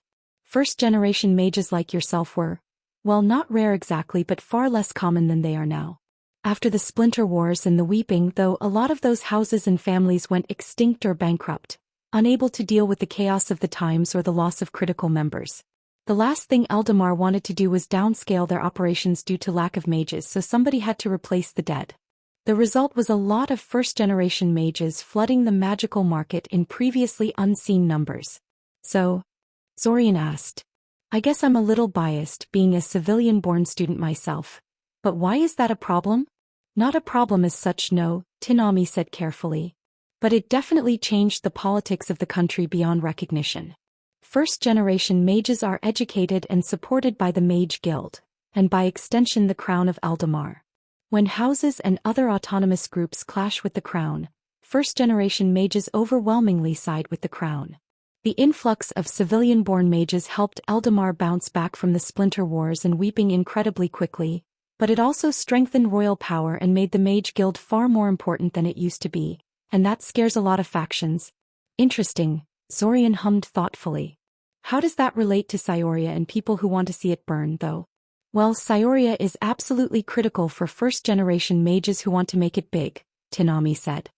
[SPEAKER 1] First-generation mages like yourself were, well, not rare exactly but far less common than they are now. After the Splinter Wars and the Weeping, though, a lot of those houses and families went extinct or bankrupt, unable to deal with the chaos of the times or the loss of critical members. The last thing Eldamar wanted to do was downscale their operations due to lack of mages, so somebody had to replace the dead. The result was a lot of first-generation mages flooding the magical market in previously unseen numbers. So, Zorian asked. I guess I'm a little biased, being a civilian-born student myself. But why is that a problem? Not a problem as such, no, Tinami said carefully. But it definitely changed the politics of the country beyond recognition. First-generation mages are educated and supported by the Mage Guild, and by extension the Crown of Eldamar. When houses and other autonomous groups clash with the Crown, first-generation mages overwhelmingly side with the Crown. The influx of civilian-born mages helped Eldamar bounce back from the Splinter Wars and Weeping incredibly quickly, but it also strengthened royal power and made the Mage Guild far more important than it used to be, and that scares a lot of factions. Interesting, Zorian hummed thoughtfully. How does that relate to Cyoria and people who want to see it burn, though? Well, Cyoria is absolutely critical for first-generation mages who want to make it big, Tinami said.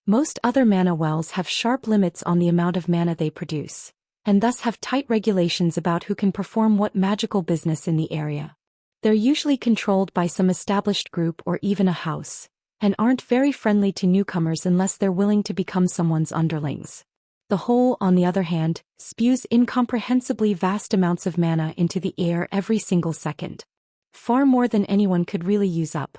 [SPEAKER 1] Most other mana wells have sharp limits on the amount of mana they produce, and thus have tight regulations about who can perform what magical business in the area. They're usually controlled by some established group or even a house, and aren't very friendly to newcomers unless they're willing to become someone's underlings. The whole, on the other hand, spews incomprehensibly vast amounts of mana into the air every single second. Far more than anyone could really use up.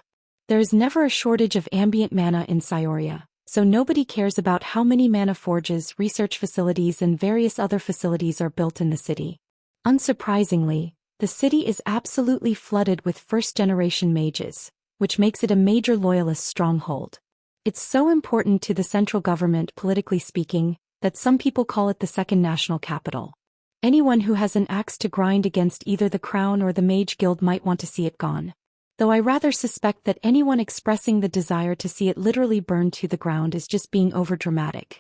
[SPEAKER 1] There is never a shortage of ambient mana in Cyoria, so nobody cares about how many mana forges, research facilities and various other facilities are built in the city. Unsurprisingly, the city is absolutely flooded with first-generation mages, which makes it a major loyalist stronghold. It's so important to the central government, politically speaking, that some people call it the second national capital. Anyone who has an axe to grind against either the Crown or the Mage Guild might want to see it gone. Though I rather suspect that anyone expressing the desire to see it literally burned to the ground is just being overdramatic.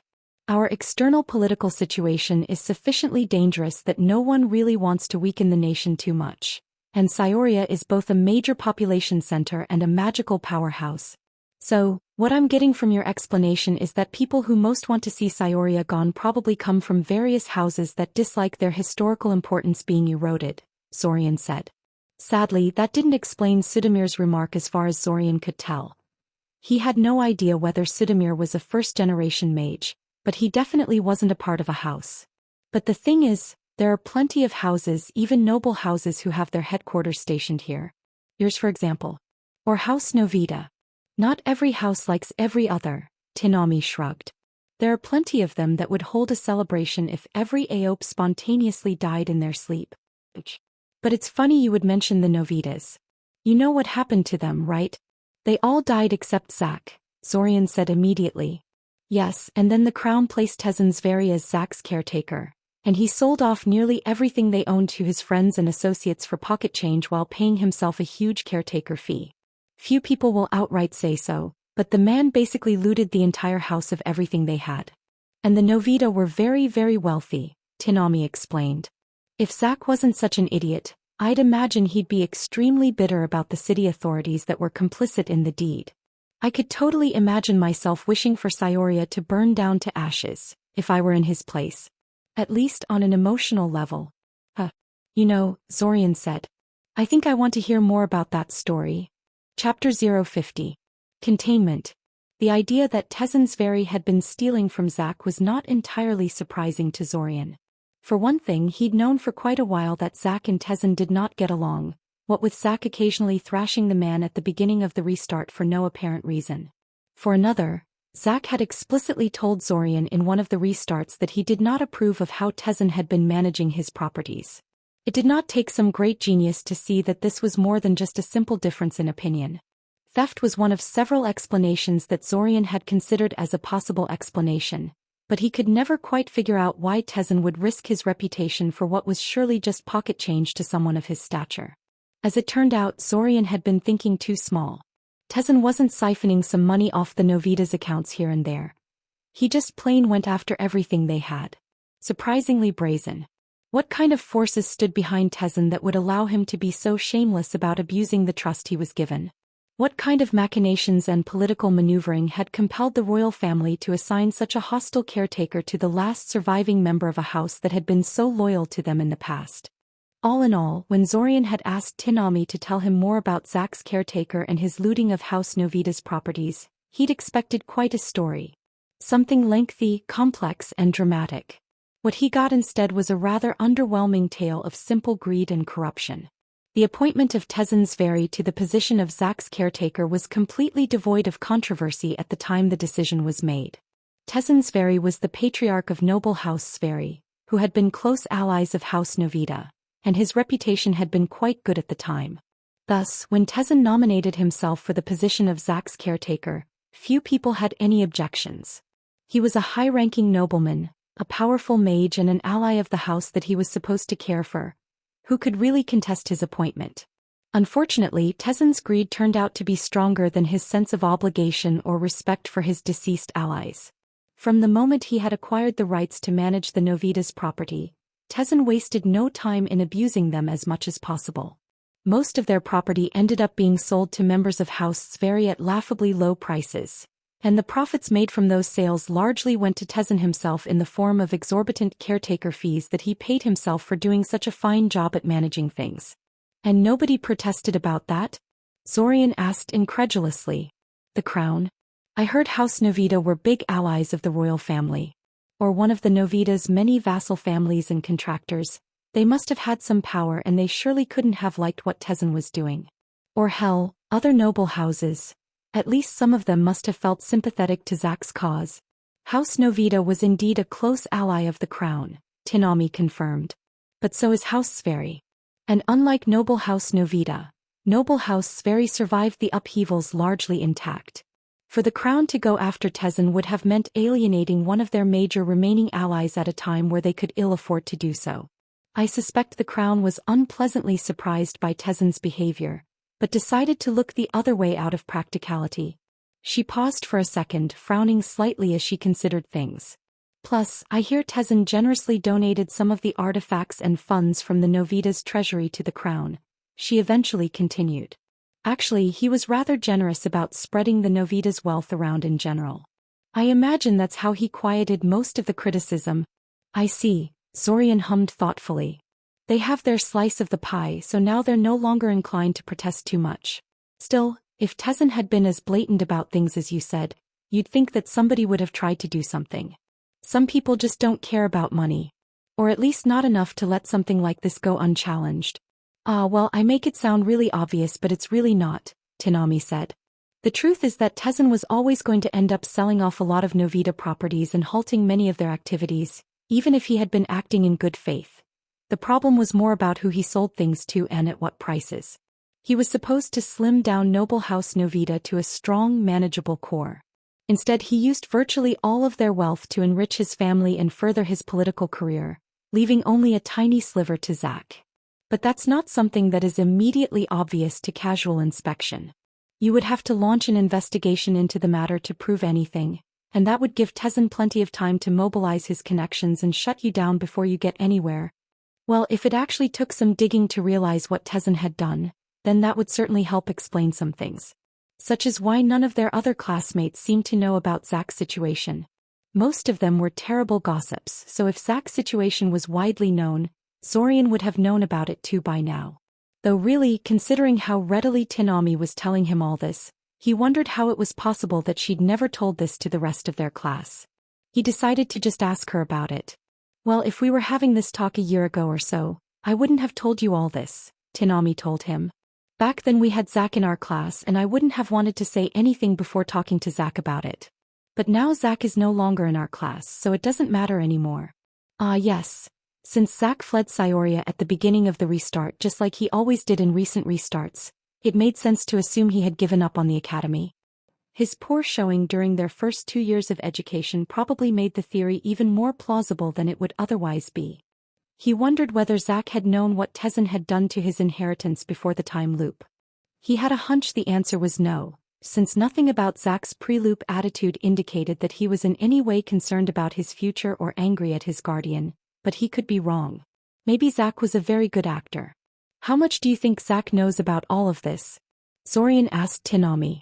[SPEAKER 1] Our external political situation is sufficiently dangerous that no one really wants to weaken the nation too much. And Cyoria is both a major population center and a magical powerhouse. So, what I'm getting from your explanation is that people who most want to see Cyoria gone probably come from various houses that dislike their historical importance being eroded, Zorian said. Sadly, that didn't explain Sudamir's remark as far as Zorian could tell. He had no idea whether Sudamir was a first-generation mage, but he definitely wasn't a part of a house. But the thing is, there are plenty of houses, even noble houses, who have their headquarters stationed here. Yours, for example. Or House Novita. Not every house likes every other, Tinami shrugged. There are plenty of them that would hold a celebration if every Aope spontaneously died in their sleep. But it's funny you would mention the Novitas. You know what happened to them, right? They all died except Zack, Zorian said immediately. Yes, and then the Crown placed Tezensveri as Zack's caretaker, and he sold off nearly everything they owned to his friends and associates for pocket change while paying himself a huge caretaker fee. Few people will outright say so, but the man basically looted the entire house of everything they had. And the Novita were very, very wealthy, Tinami explained. If Zack wasn't such an idiot, I'd imagine he'd be extremely bitter about the city authorities that were complicit in the deed. I could totally imagine myself wishing for Cyoria to burn down to ashes, if I were in his place. At least on an emotional level. You know, Zorian said. I think I want to hear more about that story. Chapter 050. Containment. The idea that Tezensveri had been stealing from Zack was not entirely surprising to Zorian. For one thing, he'd known for quite a while that Zack and Tezen did not get along, what with Zack occasionally thrashing the man at the beginning of the restart for no apparent reason. For another, Zack had explicitly told Zorian in one of the restarts that he did not approve of how Tezen had been managing his properties. It did not take some great genius to see that this was more than just a simple difference in opinion. Theft was one of several explanations that Zorian had considered as a possible explanation, but he could never quite figure out why Tezen would risk his reputation for what was surely just pocket change to someone of his stature. As it turned out, Zorian had been thinking too small. Tezen wasn't siphoning some money off the Novita's accounts here and there. He just plain went after everything they had. Surprisingly brazen. What kind of forces stood behind Tezin that would allow him to be so shameless about abusing the trust he was given? What kind of machinations and political maneuvering had compelled the royal family to assign such a hostile caretaker to the last surviving member of a house that had been so loyal to them in the past? All in all, when Zorian had asked Tinami to tell him more about Zack's caretaker and his looting of House Novita's properties, he'd expected quite a story. Something lengthy, complex, and dramatic. What he got instead was a rather underwhelming tale of simple greed and corruption. The appointment of Tezin Zveri to the position of Zack's caretaker was completely devoid of controversy at the time the decision was made. Tezin Zveri was the patriarch of noble House Zveri, who had been close allies of House Novita, and his reputation had been quite good at the time. Thus, when Tezin nominated himself for the position of Zack's caretaker, few people had any objections. He was a high-ranking nobleman, a powerful mage and an ally of the house that he was supposed to care for. Who could really contest his appointment? Unfortunately, Tezin's greed turned out to be stronger than his sense of obligation or respect for his deceased allies. From the moment he had acquired the rights to manage the Novita's property, Tezin wasted no time in abusing them as much as possible. Most of their property ended up being sold to members of House Zveri at laughably low prices, and the profits made from those sales largely went to Tezin himself in the form of exorbitant caretaker fees that he paid himself for doing such a fine job at managing things. And nobody protested about that? Zorian asked incredulously. The crown? I heard House Novita were big allies of the royal family. Or one of the Novita's many vassal families and contractors. They must have had some power and they surely couldn't have liked what Tezin was doing. Or hell, other noble houses. At least some of them must have felt sympathetic to Zack's cause. House Novita was indeed a close ally of the crown, Tinami confirmed. But so is House Zveri. And unlike noble House Novita, noble House Zveri survived the upheavals largely intact. For the crown to go after Tezin would have meant alienating one of their major remaining allies at a time where they could ill afford to do so. I suspect the crown was unpleasantly surprised by Tezin's behavior, but decided to look the other way out of practicality. She paused for a second, frowning slightly as she considered things. Plus, I hear Tezin generously donated some of the artifacts and funds from the Novita's treasury to the crown, she eventually continued. Actually, he was rather generous about spreading the Novita's wealth around in general. I imagine that's how he quieted most of the criticism. I see, Zorian hummed thoughtfully. They have their slice of the pie, so now they're no longer inclined to protest too much. Still, if Tezin had been as blatant about things as you said, you'd think that somebody would have tried to do something. Some people just don't care about money. Or at least not enough to let something like this go unchallenged. Well, I make it sound really obvious, but it's really not, Tinami said. The truth is that Tezin was always going to end up selling off a lot of Novita properties and halting many of their activities, even if he had been acting in good faith. The problem was more about who he sold things to and at what prices. He was supposed to slim down noble House Novita to a strong, manageable core. Instead, he used virtually all of their wealth to enrich his family and further his political career, leaving only a tiny sliver to Zack. But that's not something that is immediately obvious to casual inspection. You would have to launch an investigation into the matter to prove anything, and that would give Tezin plenty of time to mobilize his connections and shut you down before you get anywhere. Well, if it actually took some digging to realize what Tezin had done, then that would certainly help explain some things. Such as why none of their other classmates seemed to know about Zack's situation. Most of them were terrible gossips, so if Zack's situation was widely known, Zorian would have known about it too by now. Though really, considering how readily Tinami was telling him all this, he wondered how it was possible that she'd never told this to the rest of their class. He decided to just ask her about it. Well, if we were having this talk a year ago or so, I wouldn't have told you all this, Tinami told him. Back then we had Zack in our class and I wouldn't have wanted to say anything before talking to Zack about it. But now Zack is no longer in our class, so it doesn't matter anymore. Yes. Since Zack fled Cyoria at the beginning of the restart just like he always did in recent restarts, it made sense to assume he had given up on the academy. His poor showing during their first 2 years of education probably made the theory even more plausible than it would otherwise be. He wondered whether Zack had known what Tezin had done to his inheritance before the time loop. He had a hunch the answer was no, since nothing about Zack's pre-loop attitude indicated that he was in any way concerned about his future or angry at his guardian, but he could be wrong. Maybe Zach was a very good actor. How much do you think Zach knows about all of this? Zorian asked Tinami.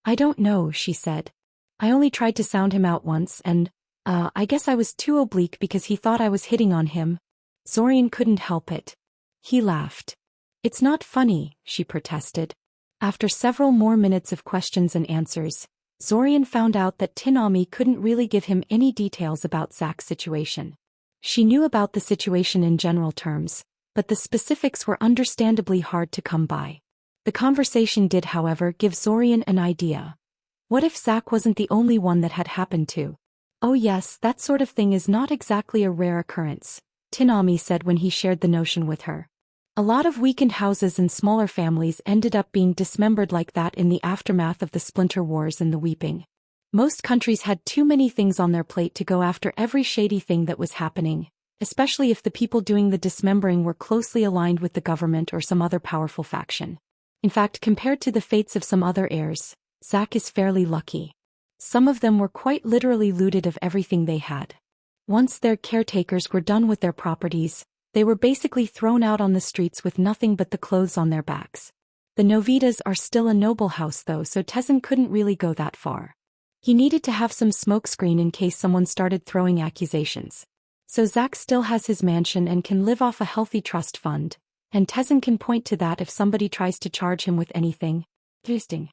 [SPEAKER 1] I don't know, she said. I only tried to sound him out once and, I guess I was too oblique because he thought I was hitting on him. Zorian couldn't help it. He laughed. It's not funny, she protested. After several more minutes of questions and answers, Zorian found out that Tinami couldn't really give him any details about Zach's situation. She knew about the situation in general terms, but the specifics were understandably hard to come by. The conversation did, however, give Zorian an idea. What if Zach wasn't the only one that had happened to? Oh yes, that sort of thing is not exactly a rare occurrence, Tinami said when he shared the notion with her. A lot of weakened houses and smaller families ended up being dismembered like that in the aftermath of the Splinter Wars and the Weeping. Most countries had too many things on their plate to go after every shady thing that was happening, especially if the people doing the dismembering were closely aligned with the government or some other powerful faction. In fact, compared to the fates of some other heirs, Zach is fairly lucky. Some of them were quite literally looted of everything they had. Once their caretakers were done with their properties, they were basically thrown out on the streets with nothing but the clothes on their backs. The Novitas are still a noble house though, so Tezen couldn't really go that far. He needed to have some smokescreen in case someone started throwing accusations. So Zach still has his mansion and can live off a healthy trust fund, and Tezen can point to that if somebody tries to charge him with anything. Interesting.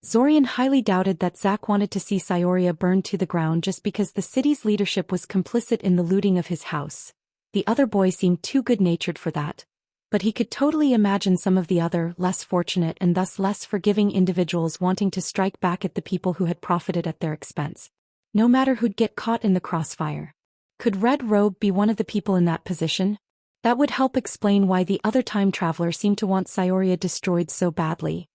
[SPEAKER 1] Zorian highly doubted that Zach wanted to see Cyoria burned to the ground just because the city's leadership was complicit in the looting of his house. The other boy seemed too good-natured for that, but he could totally imagine some of the other, less fortunate and thus less forgiving individuals wanting to strike back at the people who had profited at their expense. No matter who'd get caught in the crossfire. Could Red Robe be one of the people in that position? That would help explain why the other time traveler seemed to want Cyoria destroyed so badly.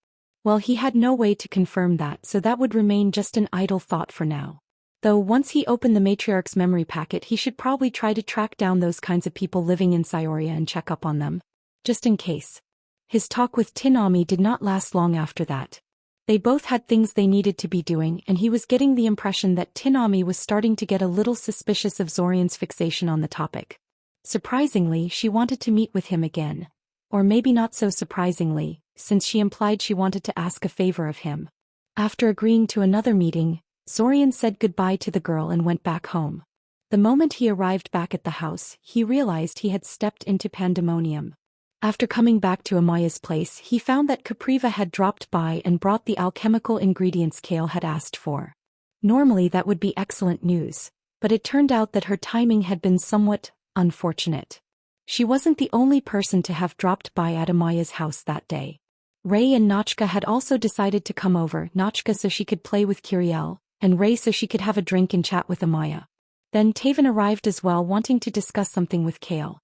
[SPEAKER 1] Well, he had no way to confirm that, so that would remain just an idle thought for now. Though once he opened the Matriarch's memory packet, he should probably try to track down those kinds of people living in Cyoria and check up on them. Just in case. His talk with Tinami did not last long after that. They both had things they needed to be doing, and he was getting the impression that Tinami was starting to get a little suspicious of Zorian's fixation on the topic. Surprisingly, she wanted to meet with him again. Or maybe not so surprisingly, since she implied she wanted to ask a favor of him. After agreeing to another meeting, Zorian said goodbye to the girl and went back home. The moment he arrived back at the house, he realized he had stepped into pandemonium. After coming back to Amaya's place, he found that Capriva had dropped by and brought the alchemical ingredients Kale had asked for. Normally that would be excellent news, but it turned out that her timing had been somewhat unfortunate. She wasn't the only person to have dropped by at Amaya's house that day. Ray and Nachka had also decided to come over, Nachka so she could play with Kiriel, and Ray so she could have a drink and chat with Amaya. Then Taven arrived as well, wanting to discuss something with Kale.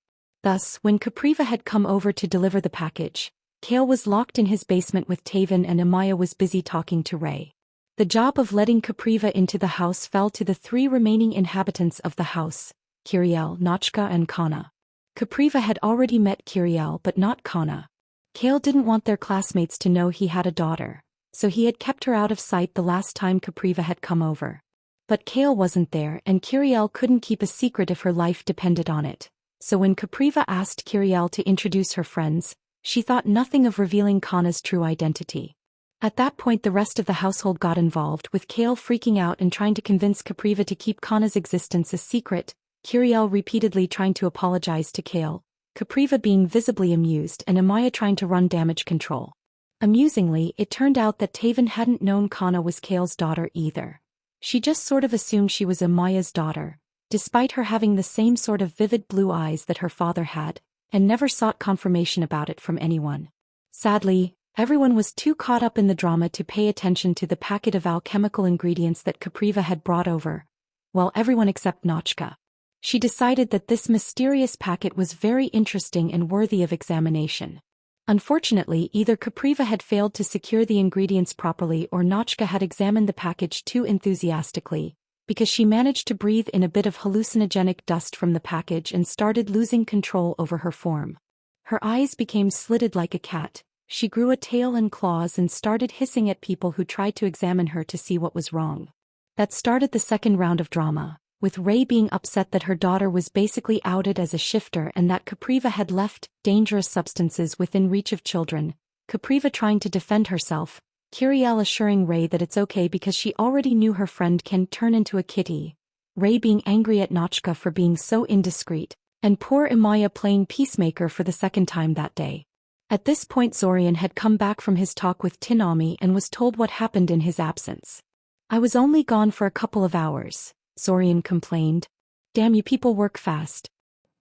[SPEAKER 1] Thus, when Capriva had come over to deliver the package, Kale was locked in his basement with Taven and Amaya was busy talking to Ray. The job of letting Capriva into the house fell to the three remaining inhabitants of the house, Kiriel, Nachka and Kana. Capriva had already met Kiriel but not Kana. Kale didn't want their classmates to know he had a daughter, so he had kept her out of sight the last time Capriva had come over. But Kale wasn't there and Kiriel couldn't keep a secret if her life depended on it. So when Capriva asked Kiriel to introduce her friends, she thought nothing of revealing Kana's true identity. At that point the rest of the household got involved, with Kale freaking out and trying to convince Capriva to keep Kana's existence a secret, Kiriel repeatedly trying to apologize to Kale, Capriva being visibly amused and Amaya trying to run damage control. Amusingly, it turned out that Taven hadn't known Kana was Kale's daughter either. She just sort of assumed she was Amaya's daughter, despite her having the same sort of vivid blue eyes that her father had, and never sought confirmation about it from anyone. Sadly, everyone was too caught up in the drama to pay attention to the packet of alchemical ingredients that Capriva had brought over. Well, everyone except Nachka. She decided that this mysterious packet was very interesting and worthy of examination. Unfortunately, either Capriva had failed to secure the ingredients properly or Nachka had examined the package too enthusiastically, because she managed to breathe in a bit of hallucinogenic dust from the package and started losing control over her form. Her eyes became slitted like a cat, she grew a tail and claws and started hissing at people who tried to examine her to see what was wrong. That started the second round of drama, with Ray being upset that her daughter was basically outed as a shifter and that Capriva had left dangerous substances within reach of children. Capriva trying to defend herself, Kiriel assuring Ray that it's okay because she already knew her friend can turn into a kitty. Ray being angry at Nochka for being so indiscreet, and poor Imaya playing peacemaker for the second time that day. At this point Zorian had come back from his talk with Tinami and was told what happened in his absence. I was only gone for a couple of hours, Zorian complained. Damn, you people work fast.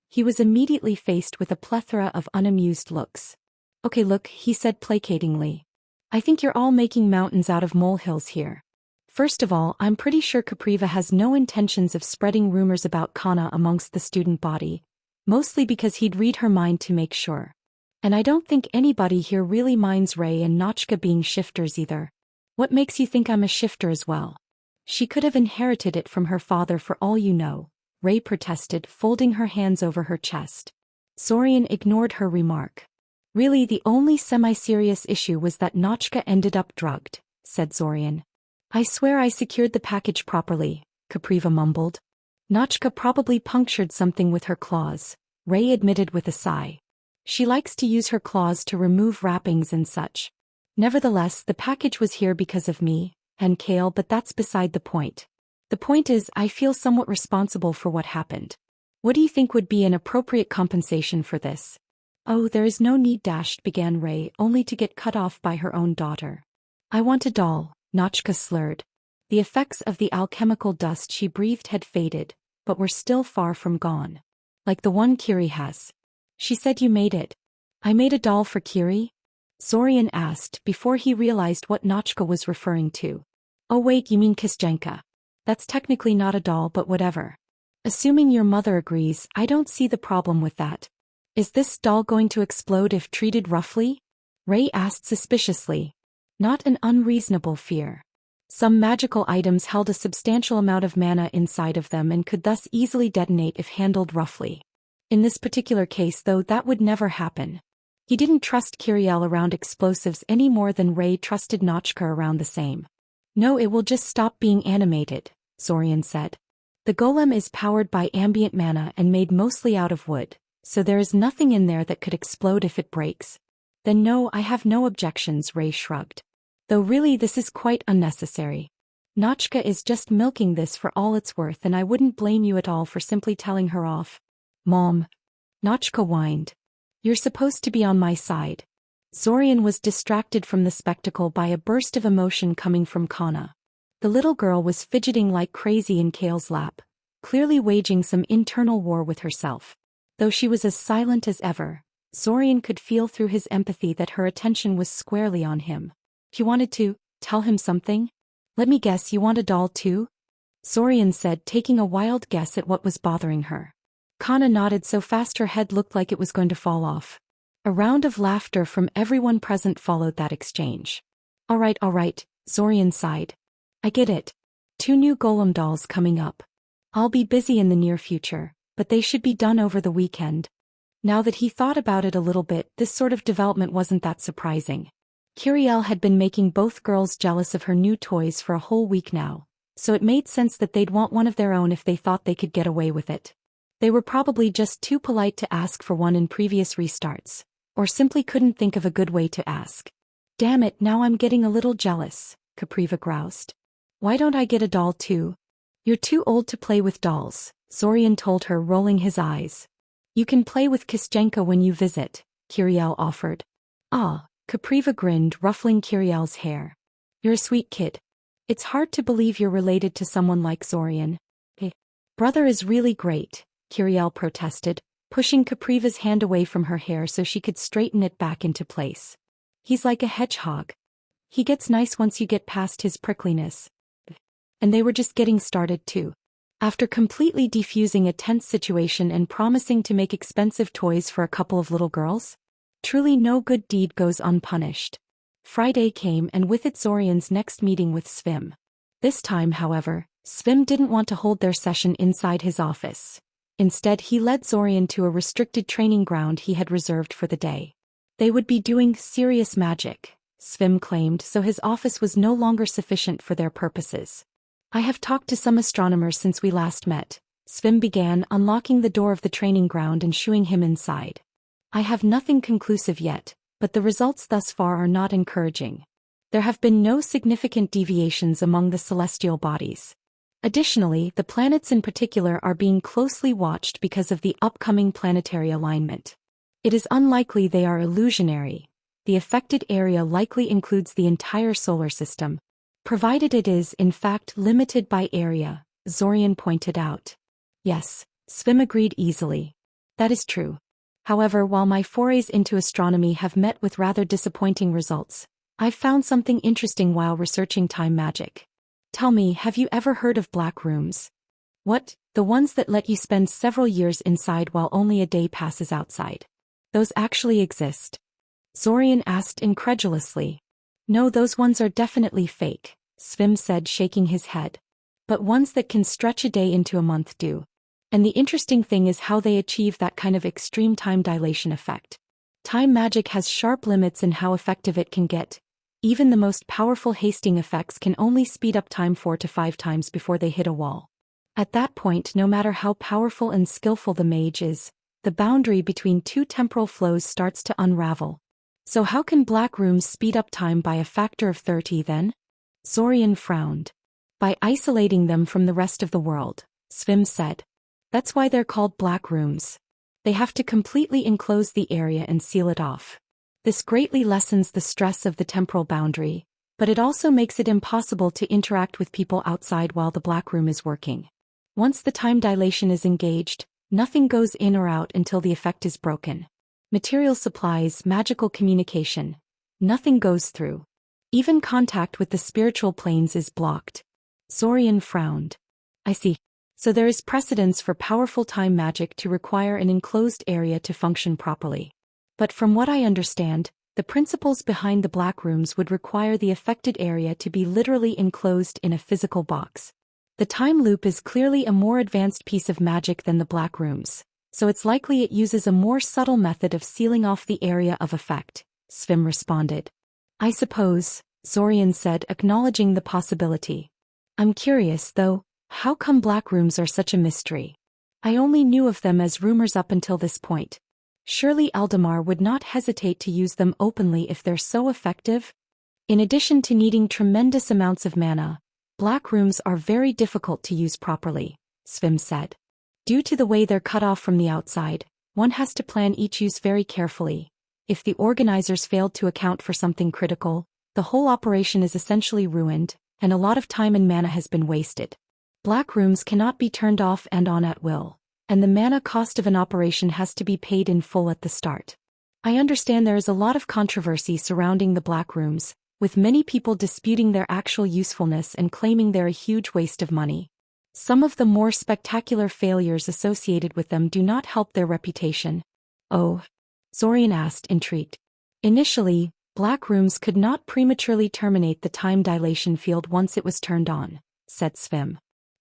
[SPEAKER 1] He was immediately faced with a plethora of unamused looks. Okay, look, he said placatingly. I think you're all making mountains out of molehills here. First of all, I'm pretty sure Capriva has no intentions of spreading rumors about Kana amongst the student body, mostly because he'd read her mind to make sure. And I don't think anybody here really minds Ray and Nochka being shifters either. What makes you think I'm a shifter as well? She could have inherited it from her father for all you know, Ray protested, folding her hands over her chest. Zorian ignored her remark. Really, the only semi-serious issue was that Nochka ended up drugged, said Zorian. I swear I secured the package properly, Capriva mumbled. Nochka probably punctured something with her claws, Ray admitted with a sigh. She likes to use her claws to remove wrappings and such. Nevertheless, the package was here because of me, and Kale, but that's beside the point. The point is, I feel somewhat responsible for what happened. What do you think would be an appropriate compensation for this? Oh, there is no need, began Ray, only to get cut off by her own daughter. I want a doll, Nochka slurred. The effects of the alchemical dust she breathed had faded, but were still far from gone. Like the one Kiri has. She said you made it. I made a doll for Kiri? Zorian asked before he realized what Nochka was referring to. Oh wait, you mean Kistjenka. That's technically not a doll, but whatever. Assuming your mother agrees, I don't see the problem with that. Is this doll going to explode if treated roughly? Ray asked suspiciously. Not an unreasonable fear. Some magical items held a substantial amount of mana inside of them and could thus easily detonate if handled roughly. In this particular case though, that would never happen. He didn't trust Kiriel around explosives any more than Ray trusted Nochka around the same. No, it will just stop being animated, Zorian said. The golem is powered by ambient mana and made mostly out of wood, so there is nothing in there that could explode if it breaks. Then no, I have no objections, Ray shrugged. Though really this is quite unnecessary. Nochka is just milking this for all it's worth and I wouldn't blame you at all for simply telling her off. Mom. Nochka whined. You're supposed to be on my side. Zorian was distracted from the spectacle by a burst of emotion coming from Kana. The little girl was fidgeting like crazy in Kale's lap, clearly waging some internal war with herself. Though she was as silent as ever, Zorian could feel through his empathy that her attention was squarely on him. You wanted to tell him something? Let me guess, you want a doll too? Zorian said, taking a wild guess at what was bothering her. Kana nodded so fast her head looked like it was going to fall off. A round of laughter from everyone present followed that exchange. All right, Zorian sighed. I get it. 2 new golem dolls coming up. I'll be busy in the near future, but they should be done over the weekend. Now that he thought about it a little bit, this sort of development wasn't that surprising. Kiriel had been making both girls jealous of her new toys for a whole week now, so it made sense that they'd want one of their own if they thought they could get away with it. They were probably just too polite to ask for one in previous restarts, or simply couldn't think of a good way to ask. Damn it, now I'm getting a little jealous, Capriva groused. Why don't I get a doll too? You're too old to play with dolls, Zorian told her, rolling his eyes. You can play with Kistjenka when you visit, Kiriel offered. Ah, Capriva grinned, ruffling Kiriel's hair. You're a sweet kid. It's hard to believe you're related to someone like Zorian. Brother is really great, Kiriel protested, pushing Capriva's hand away from her hair so she could straighten it back into place. He's like a hedgehog. He gets nice once you get past his prickliness. And they were just getting started too. After completely defusing a tense situation and promising to make expensive toys for a couple of little girls? Truly no good deed goes unpunished. Friday came and with it Zorian's next meeting with Svim. This time, however, Svim didn't want to hold their session inside his office. Instead, he led Zorian to a restricted training ground he had reserved for the day. They would be doing serious magic, Svim claimed, so his office was no longer sufficient for their purposes. I have talked to some astronomers since we last met. Svim began, unlocking the door of the training ground and shooing him inside. I have nothing conclusive yet, but the results thus far are not encouraging. There have been no significant deviations among the celestial bodies. Additionally, the planets in particular are being closely watched because of the upcoming planetary alignment. It is unlikely they are illusionary. The affected area likely includes the entire solar system, provided it is in fact limited by area, Zorian pointed out. Yes, Svim agreed easily. That is true. However, while my forays into astronomy have met with rather disappointing results, I've found something interesting while researching time magic. Tell me, have you ever heard of black rooms? What, the ones that let you spend several years inside while only a day passes outside? Those actually exist? Zorian asked incredulously. No, those ones are definitely fake, Svim said, shaking his head. But ones that can stretch a day into a month do. And the interesting thing is how they achieve that kind of extreme time dilation effect. Time magic has sharp limits in how effective it can get. Even the most powerful hasting effects can only speed up time 4 to 5 times before they hit a wall. At that point, no matter how powerful and skillful the mage is, the boundary between two temporal flows starts to unravel. So how can black rooms speed up time by a factor of 30 then? Zorian frowned. By isolating them from the rest of the world, Svim said. That's why they're called black rooms. They have to completely enclose the area and seal it off. This greatly lessens the stress of the temporal boundary, but it also makes it impossible to interact with people outside while the black room is working. Once the time dilation is engaged, nothing goes in or out until the effect is broken. Material supplies, magical communication, nothing goes through. Even contact with the spiritual planes is blocked. Zorian frowned. I see. So there is precedence for powerful time magic to require an enclosed area to function properly. But from what I understand, the principles behind the black rooms would require the affected area to be literally enclosed in a physical box. The time loop is clearly a more advanced piece of magic than the black rooms, so it's likely it uses a more subtle method of sealing off the area of effect, Svim responded. I suppose, Zorian said, acknowledging the possibility. I'm curious, though, how come black rooms are such a mystery? I only knew of them as rumors up until this point. Surely Eldamar would not hesitate to use them openly if they're so effective? In addition to needing tremendous amounts of mana, black rooms are very difficult to use properly, Svim said. Due to the way they're cut off from the outside, one has to plan each use very carefully. If the organizers failed to account for something critical, the whole operation is essentially ruined, and a lot of time and mana has been wasted. Black rooms cannot be turned off and on at will, and the mana cost of an operation has to be paid in full at the start. I understand there is a lot of controversy surrounding the black rooms, with many people disputing their actual usefulness and claiming they're a huge waste of money. Some of the more spectacular failures associated with them do not help their reputation. Oh? Zorian asked, intrigued. Initially, black rooms could not prematurely terminate the time dilation field once it was turned on, said Svim.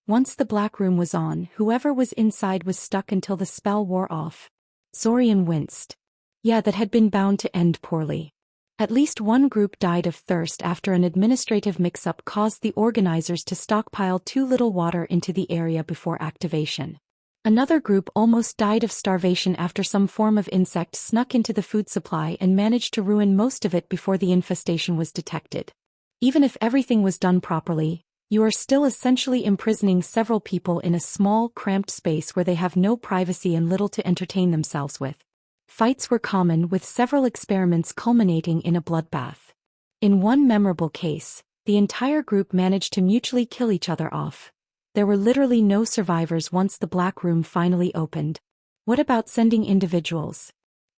[SPEAKER 1] Once the black room was on, whoever was inside was stuck until the spell wore off. Zorian winced. Yeah, that had been bound to end poorly. At least one group died of thirst after an administrative mix-up caused the organizers to stockpile too little water into the area before activation. Another group almost died of starvation after some form of insect snuck into the food supply and managed to ruin most of it before the infestation was detected. Even if everything was done properly, you are still essentially imprisoning several people in a small, cramped space where they have no privacy and little to entertain themselves with. Fights were common, with several experiments culminating in a bloodbath. In one memorable case, the entire group managed to mutually kill each other off. There were literally no survivors once the black room finally opened. What about sending individuals?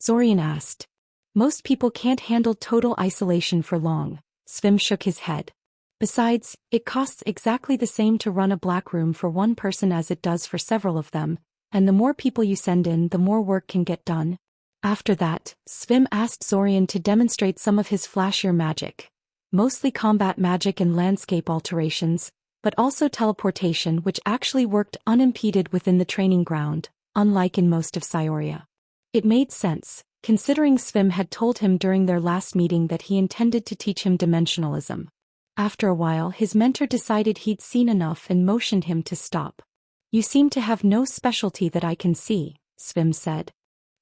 [SPEAKER 1] Zorian asked. Most people can't handle total isolation for long, Svim shook his head. Besides, it costs exactly the same to run a black room for one person as it does for several of them, and the more people you send in, the more work can get done. After that, Svim asked Zorian to demonstrate some of his flashier magic. Mostly combat magic and landscape alterations, but also teleportation, which actually worked unimpeded within the training ground, unlike in most of Cyoria. It made sense, considering Svim had told him during their last meeting that he intended to teach him dimensionalism. After a while, his mentor decided he'd seen enough and motioned him to stop. You seem to have no specialty that I can see, Svim said.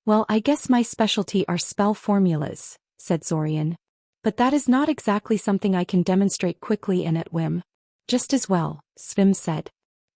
[SPEAKER 1] Well, I guess my specialty are spell formulas, said Zorian. But that is not exactly something I can demonstrate quickly and at whim. Just as well, Svim said.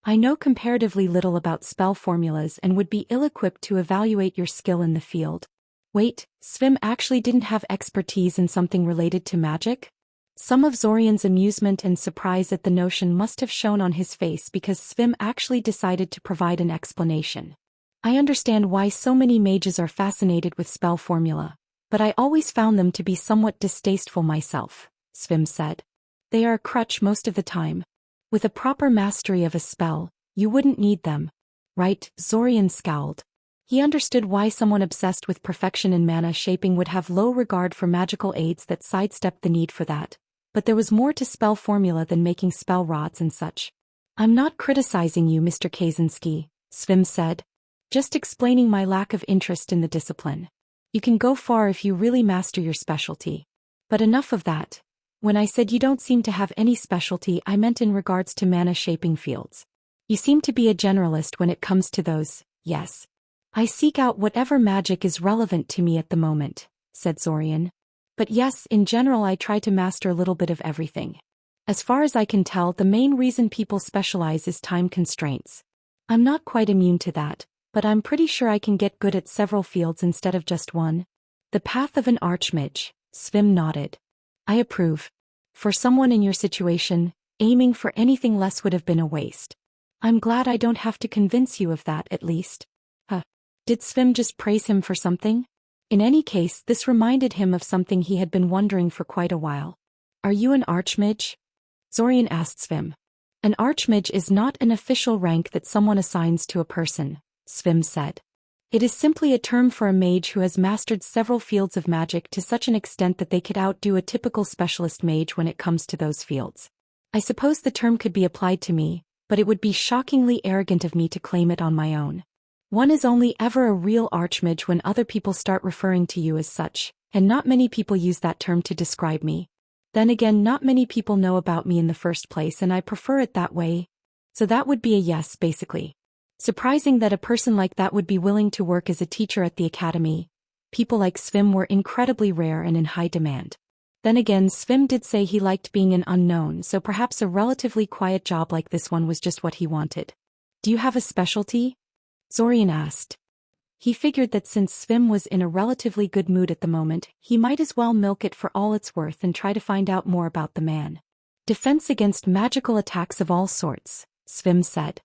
[SPEAKER 1] I know comparatively little about spell formulas and would be ill-equipped to evaluate your skill in the field. Wait, Svim actually didn't have expertise in something related to magic? Some of Zorian's amusement and surprise at the notion must have shown on his face because Svim actually decided to provide an explanation. I understand why so many mages are fascinated with spell formula, but I always found them to be somewhat distasteful myself, Svim said. They are a crutch most of the time. With a proper mastery of a spell, you wouldn't need them. Right? Zorian scowled. He understood why someone obsessed with perfection in mana shaping would have low regard for magical aids that sidestepped the need for that. But there was more to spell formula than making spell rods and such. I'm not criticizing you, Mr. Kaczynski, Svim said. Just explaining my lack of interest in the discipline. You can go far if you really master your specialty. But enough of that. When I said you don't seem to have any specialty, I meant in regards to mana shaping fields. You seem to be a generalist when it comes to those, yes. I seek out whatever magic is relevant to me at the moment, said Zorian. But yes, in general I try to master a little bit of everything. As far as I can tell, the main reason people specialize is time constraints. I'm not quite immune to that, but I'm pretty sure I can get good at several fields instead of just one. The path of an archmage, Svim nodded. I approve. For someone in your situation, aiming for anything less would have been a waste. I'm glad I don't have to convince you of that, at least. Did Svim just praise him for something? In any case, this reminded him of something he had been wondering for quite a while. Are you an archmage? Zorian asked Svim. An archmage is not an official rank that someone assigns to a person, Svim said. It is simply a term for a mage who has mastered several fields of magic to such an extent that they could outdo a typical specialist mage when it comes to those fields. I suppose the term could be applied to me, but it would be shockingly arrogant of me to claim it on my own. One is only ever a real archmage when other people start referring to you as such, and not many people use that term to describe me. Then again, not many people know about me in the first place and I prefer it that way. So that would be a yes, basically. Surprising that a person like that would be willing to work as a teacher at the academy. People like Svim were incredibly rare and in high demand. Then again, Svim did say he liked being an unknown, so perhaps a relatively quiet job like this one was just what he wanted. Do you have a specialty? Zorian asked. He figured that since Svim was in a relatively good mood at the moment, he might as well milk it for all it's worth and try to find out more about the man. Defense against magical attacks of all sorts, Svim said.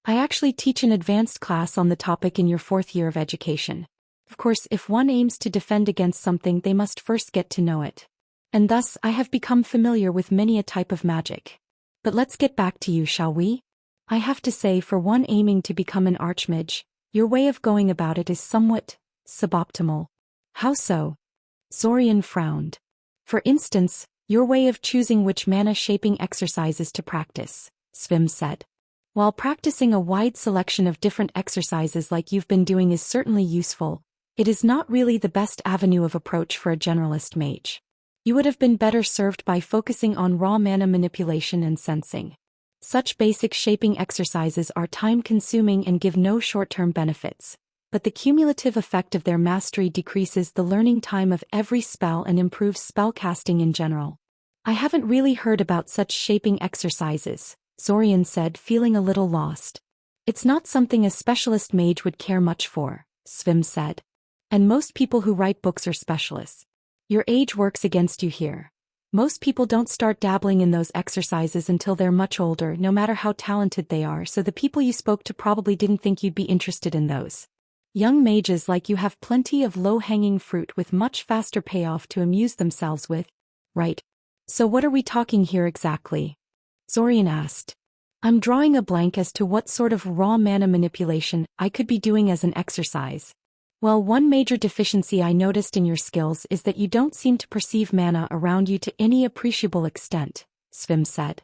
[SPEAKER 1] I actually teach an advanced class on the topic in your 4th year of education. Of course, if one aims to defend against something, they must first get to know it. And thus, I have become familiar with many a type of magic. But let's get back to you, shall we? I have to say, for one aiming to become an archmage, your way of going about it is somewhat suboptimal. How so? Zorian frowned. For instance, your way of choosing which mana-shaping exercises to practice, Svim said. While practicing a wide selection of different exercises like you've been doing is certainly useful, it is not really the best avenue of approach for a generalist mage. You would have been better served by focusing on raw mana manipulation and sensing. Such basic shaping exercises are time-consuming and give no short-term benefits, but the cumulative effect of their mastery decreases the learning time of every spell and improves spellcasting in general. I haven't really heard about such shaping exercises, Zorian said, feeling a little lost. It's not something a specialist mage would care much for, Svim said. And most people who write books are specialists. Your age works against you here. Most people don't start dabbling in those exercises until they're much older, no matter how talented they are, so the people you spoke to probably didn't think you'd be interested in those. Young mages like you have plenty of low-hanging fruit with much faster payoff to amuse themselves with. Right. So what are we talking here exactly? Zorian asked. I'm drawing a blank as to what sort of raw mana manipulation I could be doing as an exercise. Well, one major deficiency I noticed in your skills is that you don't seem to perceive mana around you to any appreciable extent, Svim said.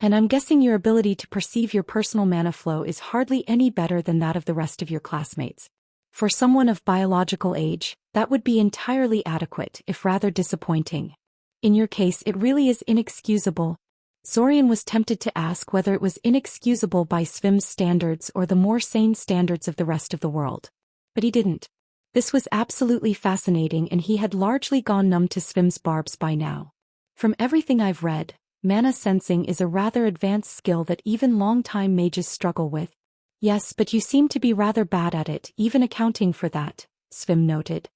[SPEAKER 1] And I'm guessing your ability to perceive your personal mana flow is hardly any better than that of the rest of your classmates. For someone of biological age, that would be entirely adequate, if rather disappointing. In your case, it really is inexcusable, Zorian was tempted to ask whether it was inexcusable by Svim's standards or the more sane standards of the rest of the world. But he didn't. This was absolutely fascinating, and he had largely gone numb to Svim's barbs by now. From everything I've read, mana sensing is a rather advanced skill that even long-time mages struggle with. Yes, but you seem to be rather bad at it, even accounting for that, Svim noted.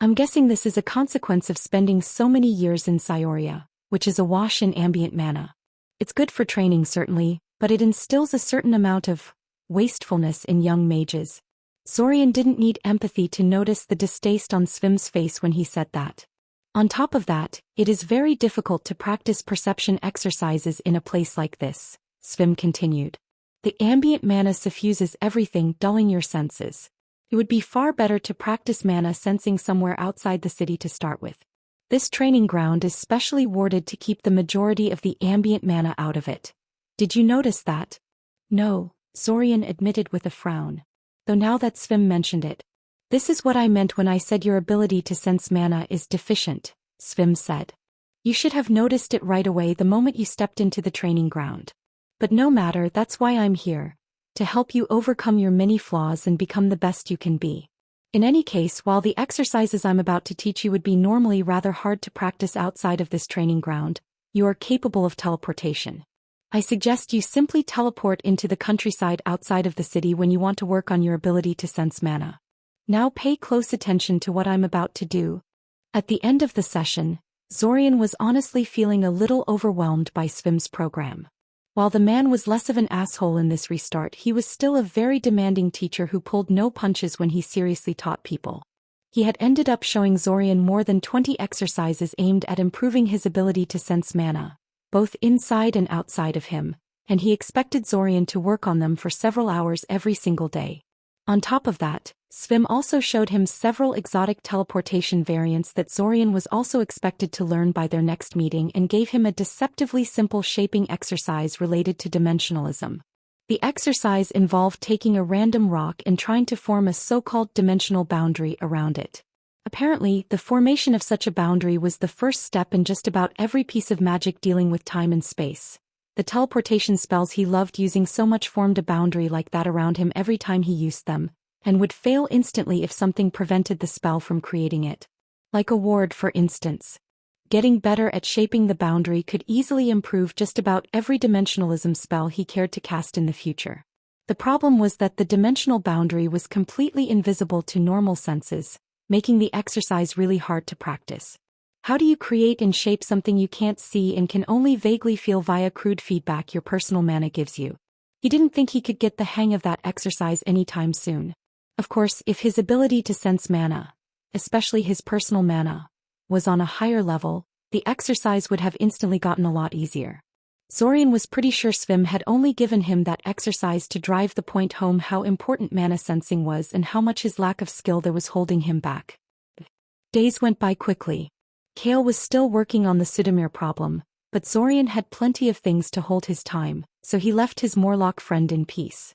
[SPEAKER 1] I'm guessing this is a consequence of spending so many years in Cyoria, which is awash in ambient mana. It's good for training certainly, but it instills a certain amount of wastefulness in young mages. Zorian didn't need empathy to notice the distaste on Svim's face when he said that. On top of that, it is very difficult to practice perception exercises in a place like this, Svim continued. The ambient mana suffuses everything, dulling your senses. It would be far better to practice mana sensing somewhere outside the city to start with. This training ground is specially warded to keep the majority of the ambient mana out of it. Did you notice that? No, Zorian admitted with a frown. Though now that Svim mentioned it. This is what I meant when I said your ability to sense mana is deficient, Svim said. You should have noticed it right away the moment you stepped into the training ground. But no matter, that's why I'm here. To help you overcome your many flaws and become the best you can be. In any case, while the exercises I'm about to teach you would be normally rather hard to practice outside of this training ground, you are capable of teleportation. I suggest you simply teleport into the countryside outside of the city when you want to work on your ability to sense mana. Now pay close attention to what I'm about to do. At the end of the session, Zorian was honestly feeling a little overwhelmed by Svim's program. While the man was less of an asshole in this restart, he was still a very demanding teacher who pulled no punches when he seriously taught people. He had ended up showing Zorian more than 20 exercises aimed at improving his ability to sense mana, both inside and outside of him, and he expected Zorian to work on them for several hours every single day. On top of that, Svim also showed him several exotic teleportation variants that Zorian was also expected to learn by their next meeting, and gave him a deceptively simple shaping exercise related to dimensionalism. The exercise involved taking a random rock and trying to form a so-called dimensional boundary around it. Apparently, the formation of such a boundary was the first step in just about every piece of magic dealing with time and space. The teleportation spells he loved using so much formed a boundary like that around him every time he used them, and would fail instantly if something prevented the spell from creating it. Like a ward, for instance. Getting better at shaping the boundary could easily improve just about every dimensionalism spell he cared to cast in the future. The problem was that the dimensional boundary was completely invisible to normal senses, making the exercise really hard to practice. How do you create and shape something you can't see and can only vaguely feel via crude feedback your personal mana gives you? He didn't think he could get the hang of that exercise anytime soon. Of course, if his ability to sense mana, especially his personal mana, was on a higher level, the exercise would have instantly gotten a lot easier. Zorian was pretty sure Svim had only given him that exercise to drive the point home how important mana sensing was and how much his lack of skill there was holding him back. Days went by quickly. Kale was still working on the Sudamir problem, but Zorian had plenty of things to hold his time, so he left his Morlock friend in peace.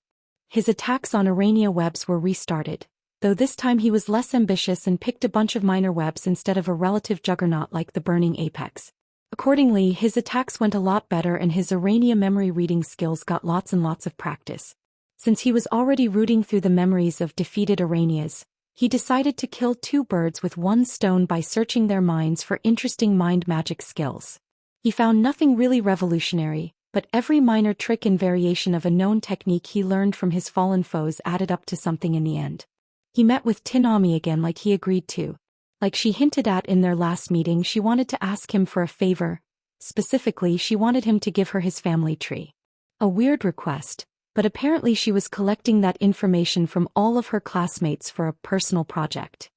[SPEAKER 1] His attacks on Arania webs were restarted, though this time he was less ambitious and picked a bunch of minor webs instead of a relative juggernaut like the Burning Apex. Accordingly, his attacks went a lot better and his Arania memory reading skills got lots and lots of practice. Since he was already rooting through the memories of defeated Aranias, he decided to kill two birds with one stone by searching their minds for interesting mind magic skills. He found nothing really revolutionary, but every minor trick and variation of a known technique he learned from his fallen foes added up to something in the end. He met with Tinami again like he agreed to. Like she hinted at in their last meeting, she wanted to ask him for a favor. Specifically, she wanted him to give her his family tree. A weird request, but apparently she was collecting that information from all of her classmates for a personal project.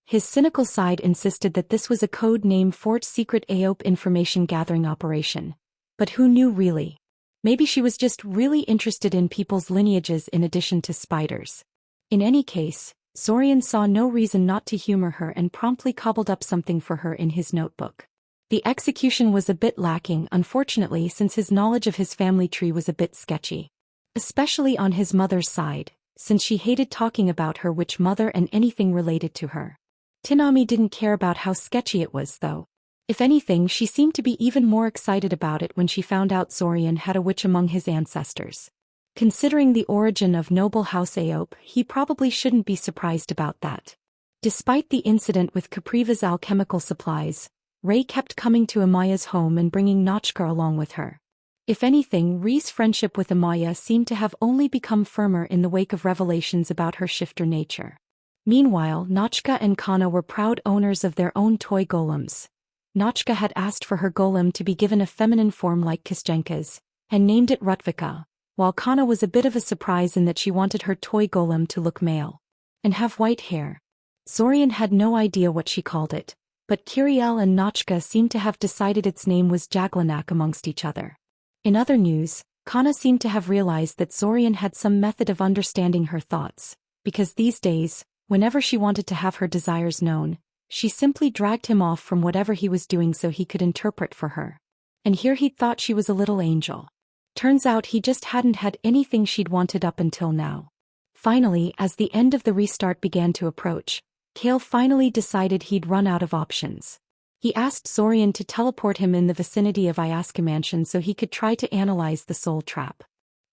[SPEAKER 1] His cynical side insisted that this was a code name for its secret AOP information gathering operation. But who knew really? Maybe she was just really interested in people's lineages in addition to spiders. In any case, Zorian saw no reason not to humor her and promptly cobbled up something for her in his notebook. The execution was a bit lacking, unfortunately, since his knowledge of his family tree was a bit sketchy. Especially on his mother's side, since she hated talking about her witch mother and anything related to her. Tinami didn't care about how sketchy it was though. If anything, she seemed to be even more excited about it when she found out Zorian had a witch among his ancestors. Considering the origin of noble House Aope, he probably shouldn't be surprised about that. Despite the incident with Capriva's alchemical supplies, Ray kept coming to Amaya's home and bringing Nochka along with her. If anything, Ray's friendship with Amaya seemed to have only become firmer in the wake of revelations about her shifter nature. Meanwhile, Nochka and Kana were proud owners of their own toy golems. Nochka had asked for her golem to be given a feminine form like Kizhenka's, and named it Rutvika, while Kana was a bit of a surprise in that she wanted her toy golem to look male and have white hair. Zorian had no idea what she called it, but Kiriel and Nochka seemed to have decided its name was Jaglanak amongst each other. In other news, Kana seemed to have realized that Zorian had some method of understanding her thoughts, because these days, whenever she wanted to have her desires known, she simply dragged him off from whatever he was doing so he could interpret for her. And here he'd thought she was a little angel. Turns out he just hadn't had anything she'd wanted up until now. Finally, as the end of the restart began to approach, Kale finally decided he'd run out of options. He asked Zorian to teleport him in the vicinity of Ayaska Mansion so he could try to analyze the soul trap.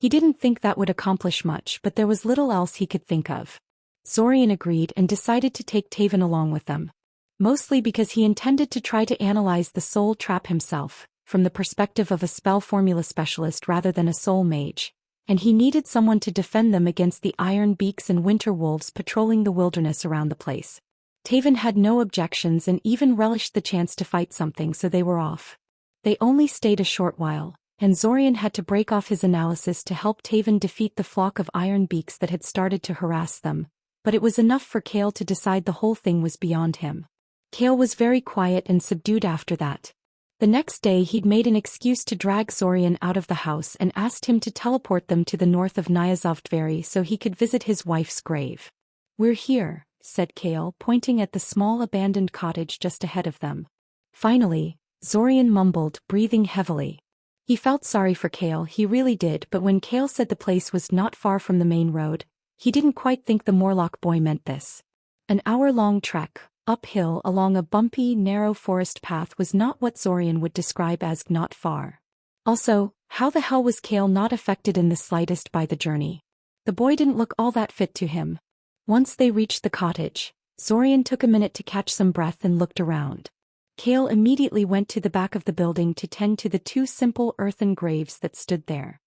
[SPEAKER 1] He didn't think that would accomplish much, but there was little else he could think of. Zorian agreed and decided to take Taven along with them. Mostly because he intended to try to analyze the soul trap himself, from the perspective of a spell formula specialist rather than a soul mage, and he needed someone to defend them against the iron beaks and winter wolves patrolling the wilderness around the place. Taven had no objections and even relished the chance to fight something, so they were off. They only stayed a short while, and Zorian had to break off his analysis to help Taven defeat the flock of iron beaks that had started to harass them, but it was enough for Kale to decide the whole thing was beyond him. Kale was very quiet and subdued after that. The next day he'd made an excuse to drag Zorian out of the house and asked him to teleport them to the north of Nyazovdveri so he could visit his wife's grave. "We're here," said Kale, pointing at the small abandoned cottage just ahead of them. Finally, Zorian mumbled, breathing heavily. He felt sorry for Kale, he really did, but when Kale said the place was not far from the main road, he didn't quite think the Morlock boy meant this. An hour-long trek uphill along a bumpy, narrow forest path was not what Zorian would describe as not far. Also, how the hell was Kale not affected in the slightest by the journey? The boy didn't look all that fit to him. Once they reached the cottage, Zorian took a minute to catch some breath and looked around. Kale immediately went to the back of the building to tend to the two simple earthen graves that stood there.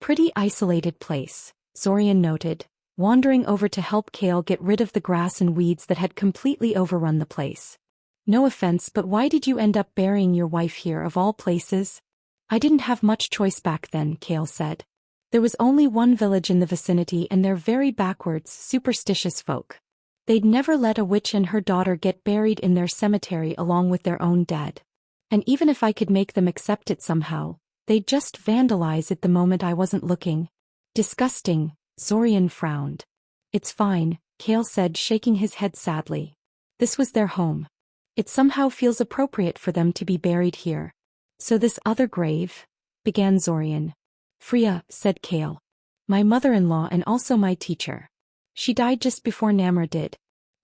[SPEAKER 1] Pretty isolated place, Zorian noted, wandering over to help Kale get rid of the grass and weeds that had completely overrun the place. "No offense, but why did you end up burying your wife here of all places?" "I didn't have much choice back then," Kale said. "There was only one village in the vicinity and they're very backwards, superstitious folk. They'd never let a witch and her daughter get buried in their cemetery along with their own dead. And even if I could make them accept it somehow, they'd just vandalize it the moment I wasn't looking. Disgusting." Zorian frowned. "It's fine," Kale said, shaking his head sadly. "This was their home. It somehow feels appropriate for them to be buried here." "So this other grave?" began Zorian. "Freya," said Kale. "My mother-in-law and also my teacher. She died just before Namra did."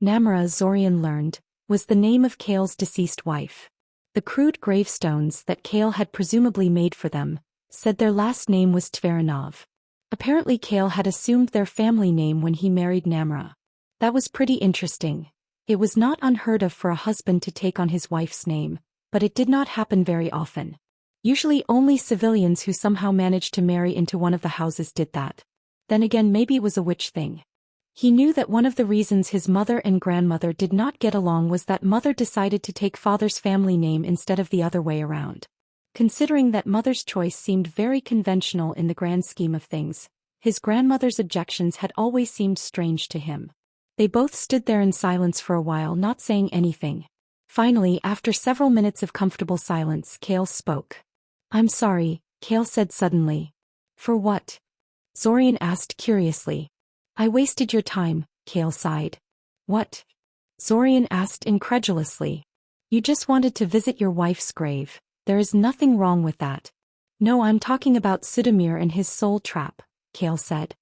[SPEAKER 1] Namra, Zorian learned, was the name of Kale's deceased wife. The crude gravestones that Kale had presumably made for them said their last name was Tveranov. Apparently Kale had assumed their family name when he married Namra. That was pretty interesting. It was not unheard of for a husband to take on his wife's name, but it did not happen very often. Usually only civilians who somehow managed to marry into one of the houses did that. Then again, maybe it was a witch thing. He knew that one of the reasons his mother and grandmother did not get along was that mother decided to take father's family name instead of the other way around. Considering that mother's choice seemed very conventional in the grand scheme of things, his grandmother's objections had always seemed strange to him. They both stood there in silence for a while, not saying anything. Finally, after several minutes of comfortable silence, Kale spoke. "I'm sorry," Kale said suddenly. "For what?" Zorian asked curiously. "I wasted your time," Kale sighed. "What?" Zorian asked incredulously. "You just wanted to visit your wife's grave. There is nothing wrong with that." "No, I'm talking about Sudamir and his soul trap," Kale said.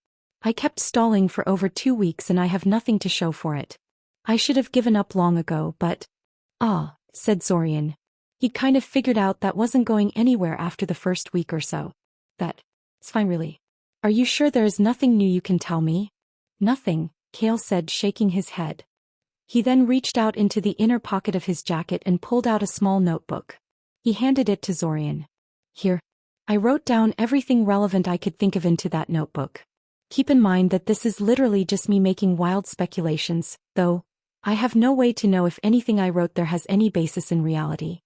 [SPEAKER 1] "I kept stalling for over 2 weeks and I have nothing to show for it. I should have given up long ago, but—" "Ah," said Zorian. He'd kind of figured out that wasn't going anywhere after the first week or so. That's fine really. Are you sure there is nothing new you can tell me? Nothing, Kale said, shaking his head. He then reached out into the inner pocket of his jacket and pulled out a small notebook. He handed it to Zorian. Here. I wrote down everything relevant I could think of into that notebook. Keep in mind that this is literally just me making wild speculations, though I have no way to know if anything I wrote there has any basis in reality.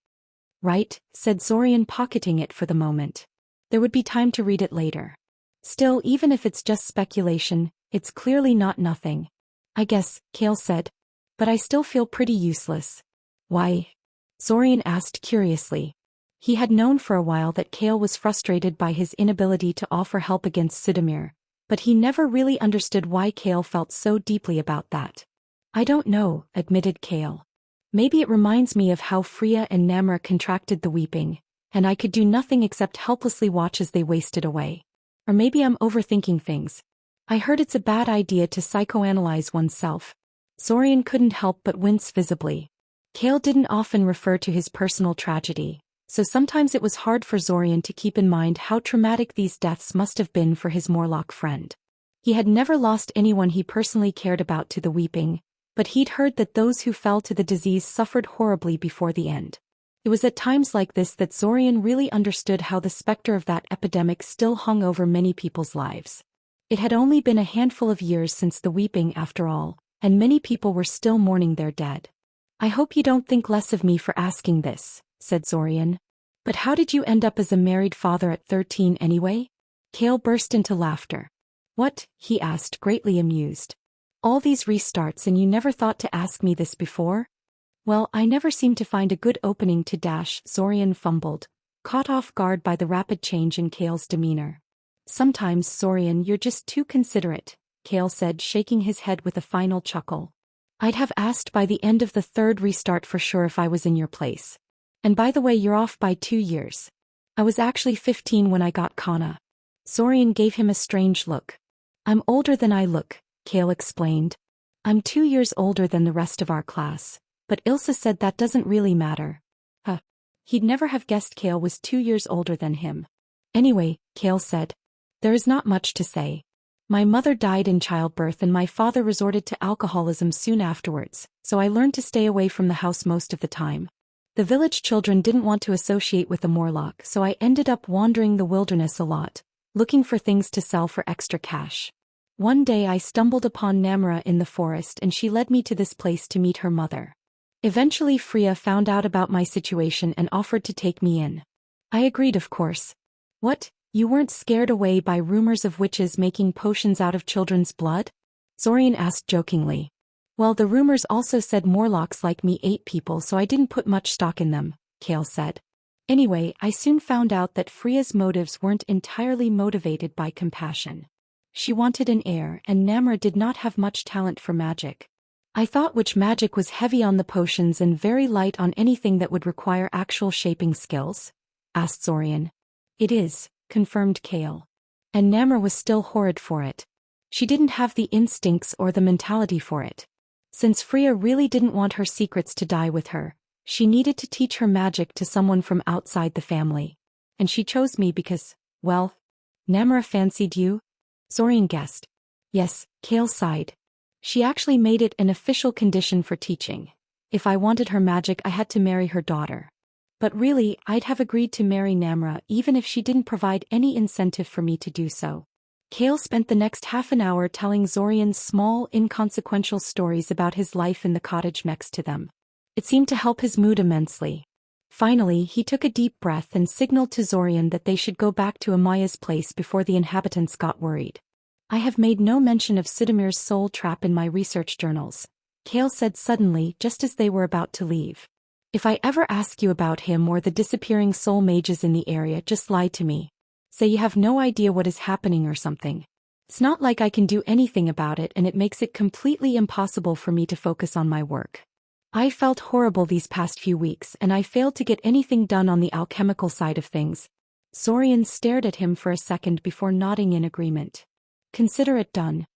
[SPEAKER 1] Right, said Zorian, pocketing it for the moment. There would be time to read it later. Still, even if it's just speculation, it's clearly not nothing. I guess, Kale said. But I still feel pretty useless. Why? Zorian asked curiously. He had known for a while that Kale was frustrated by his inability to offer help against Sidamir, but he never really understood why Kale felt so deeply about that. I don't know, admitted Kale. Maybe it reminds me of how Freya and Namra contracted the weeping, and I could do nothing except helplessly watch as they wasted away. Or maybe I'm overthinking things. I heard it's a bad idea to psychoanalyze oneself. Zorian couldn't help but wince visibly. Kale didn't often refer to his personal tragedy, so sometimes it was hard for Zorian to keep in mind how traumatic these deaths must have been for his Morlock friend. He had never lost anyone he personally cared about to the weeping, but he'd heard that those who fell to the disease suffered horribly before the end. It was at times like this that Zorian really understood how the specter of that epidemic still hung over many people's lives. It had only been a handful of years since the weeping after all, and many people were still mourning their dead. I hope you don't think less of me for asking this, said Zorian. But how did you end up as a married father at 13 anyway? Kale burst into laughter. What? He asked, greatly amused. All these restarts and you never thought to ask me this before? Well, I never seem to find a good opening to dash, Zorian fumbled, caught off guard by the rapid change in Kale's demeanor. Sometimes, Zorian, you're just too considerate, Kale said, shaking his head with a final chuckle. I'd have asked by the end of the third restart for sure if I was in your place. And by the way, you're off by 2 years. I was actually 15 when I got Kana. Zorian gave him a strange look. I'm older than I look, Kale explained. I'm 2 years older than the rest of our class, but Ilsa said that doesn't really matter. He'd never have guessed Kale was 2 years older than him. Anyway, Kale said, there is not much to say. My mother died in childbirth and my father resorted to alcoholism soon afterwards, so I learned to stay away from the house most of the time. The village children didn't want to associate with a Morlock, so I ended up wandering the wilderness a lot, looking for things to sell for extra cash. One day I stumbled upon Namra in the forest and she led me to this place to meet her mother. Eventually Freya found out about my situation and offered to take me in. I agreed, of course. What? You weren't scared away by rumors of witches making potions out of children's blood? Zorian asked jokingly. Well, the rumors also said Morlocks like me ate people, so I didn't put much stock in them, Kale said. Anyway, I soon found out that Freya's motives weren't entirely motivated by compassion. She wanted an heir, and Namra did not have much talent for magic. I thought witch magic was heavy on the potions and very light on anything that would require actual shaping skills? Asked Zorian. It is, confirmed Kale. And Namra was still horrid for it. She didn't have the instincts or the mentality for it. Since Freya really didn't want her secrets to die with her, she needed to teach her magic to someone from outside the family. And she chose me because, well, Namra fancied you? Zorian guessed. Yes, Kale sighed. She actually made it an official condition for teaching. If I wanted her magic, I had to marry her daughter. But really, I'd have agreed to marry Namra even if she didn't provide any incentive for me to do so. Kale spent the next half an hour telling Zorian small, inconsequential stories about his life in the cottage next to them. It seemed to help his mood immensely. Finally, he took a deep breath and signaled to Zorian that they should go back to Amaya's place before the inhabitants got worried. I have made no mention of Sidamir's soul trap in my research journals, Kale said suddenly just as they were about to leave. If I ever ask you about him or the disappearing soul mages in the area, just lie to me. Say you have no idea what is happening or something. It's not like I can do anything about it, and it makes it completely impossible for me to focus on my work. I felt horrible these past few weeks and I failed to get anything done on the alchemical side of things. Zorian stared at him for a second before nodding in agreement. Consider it done,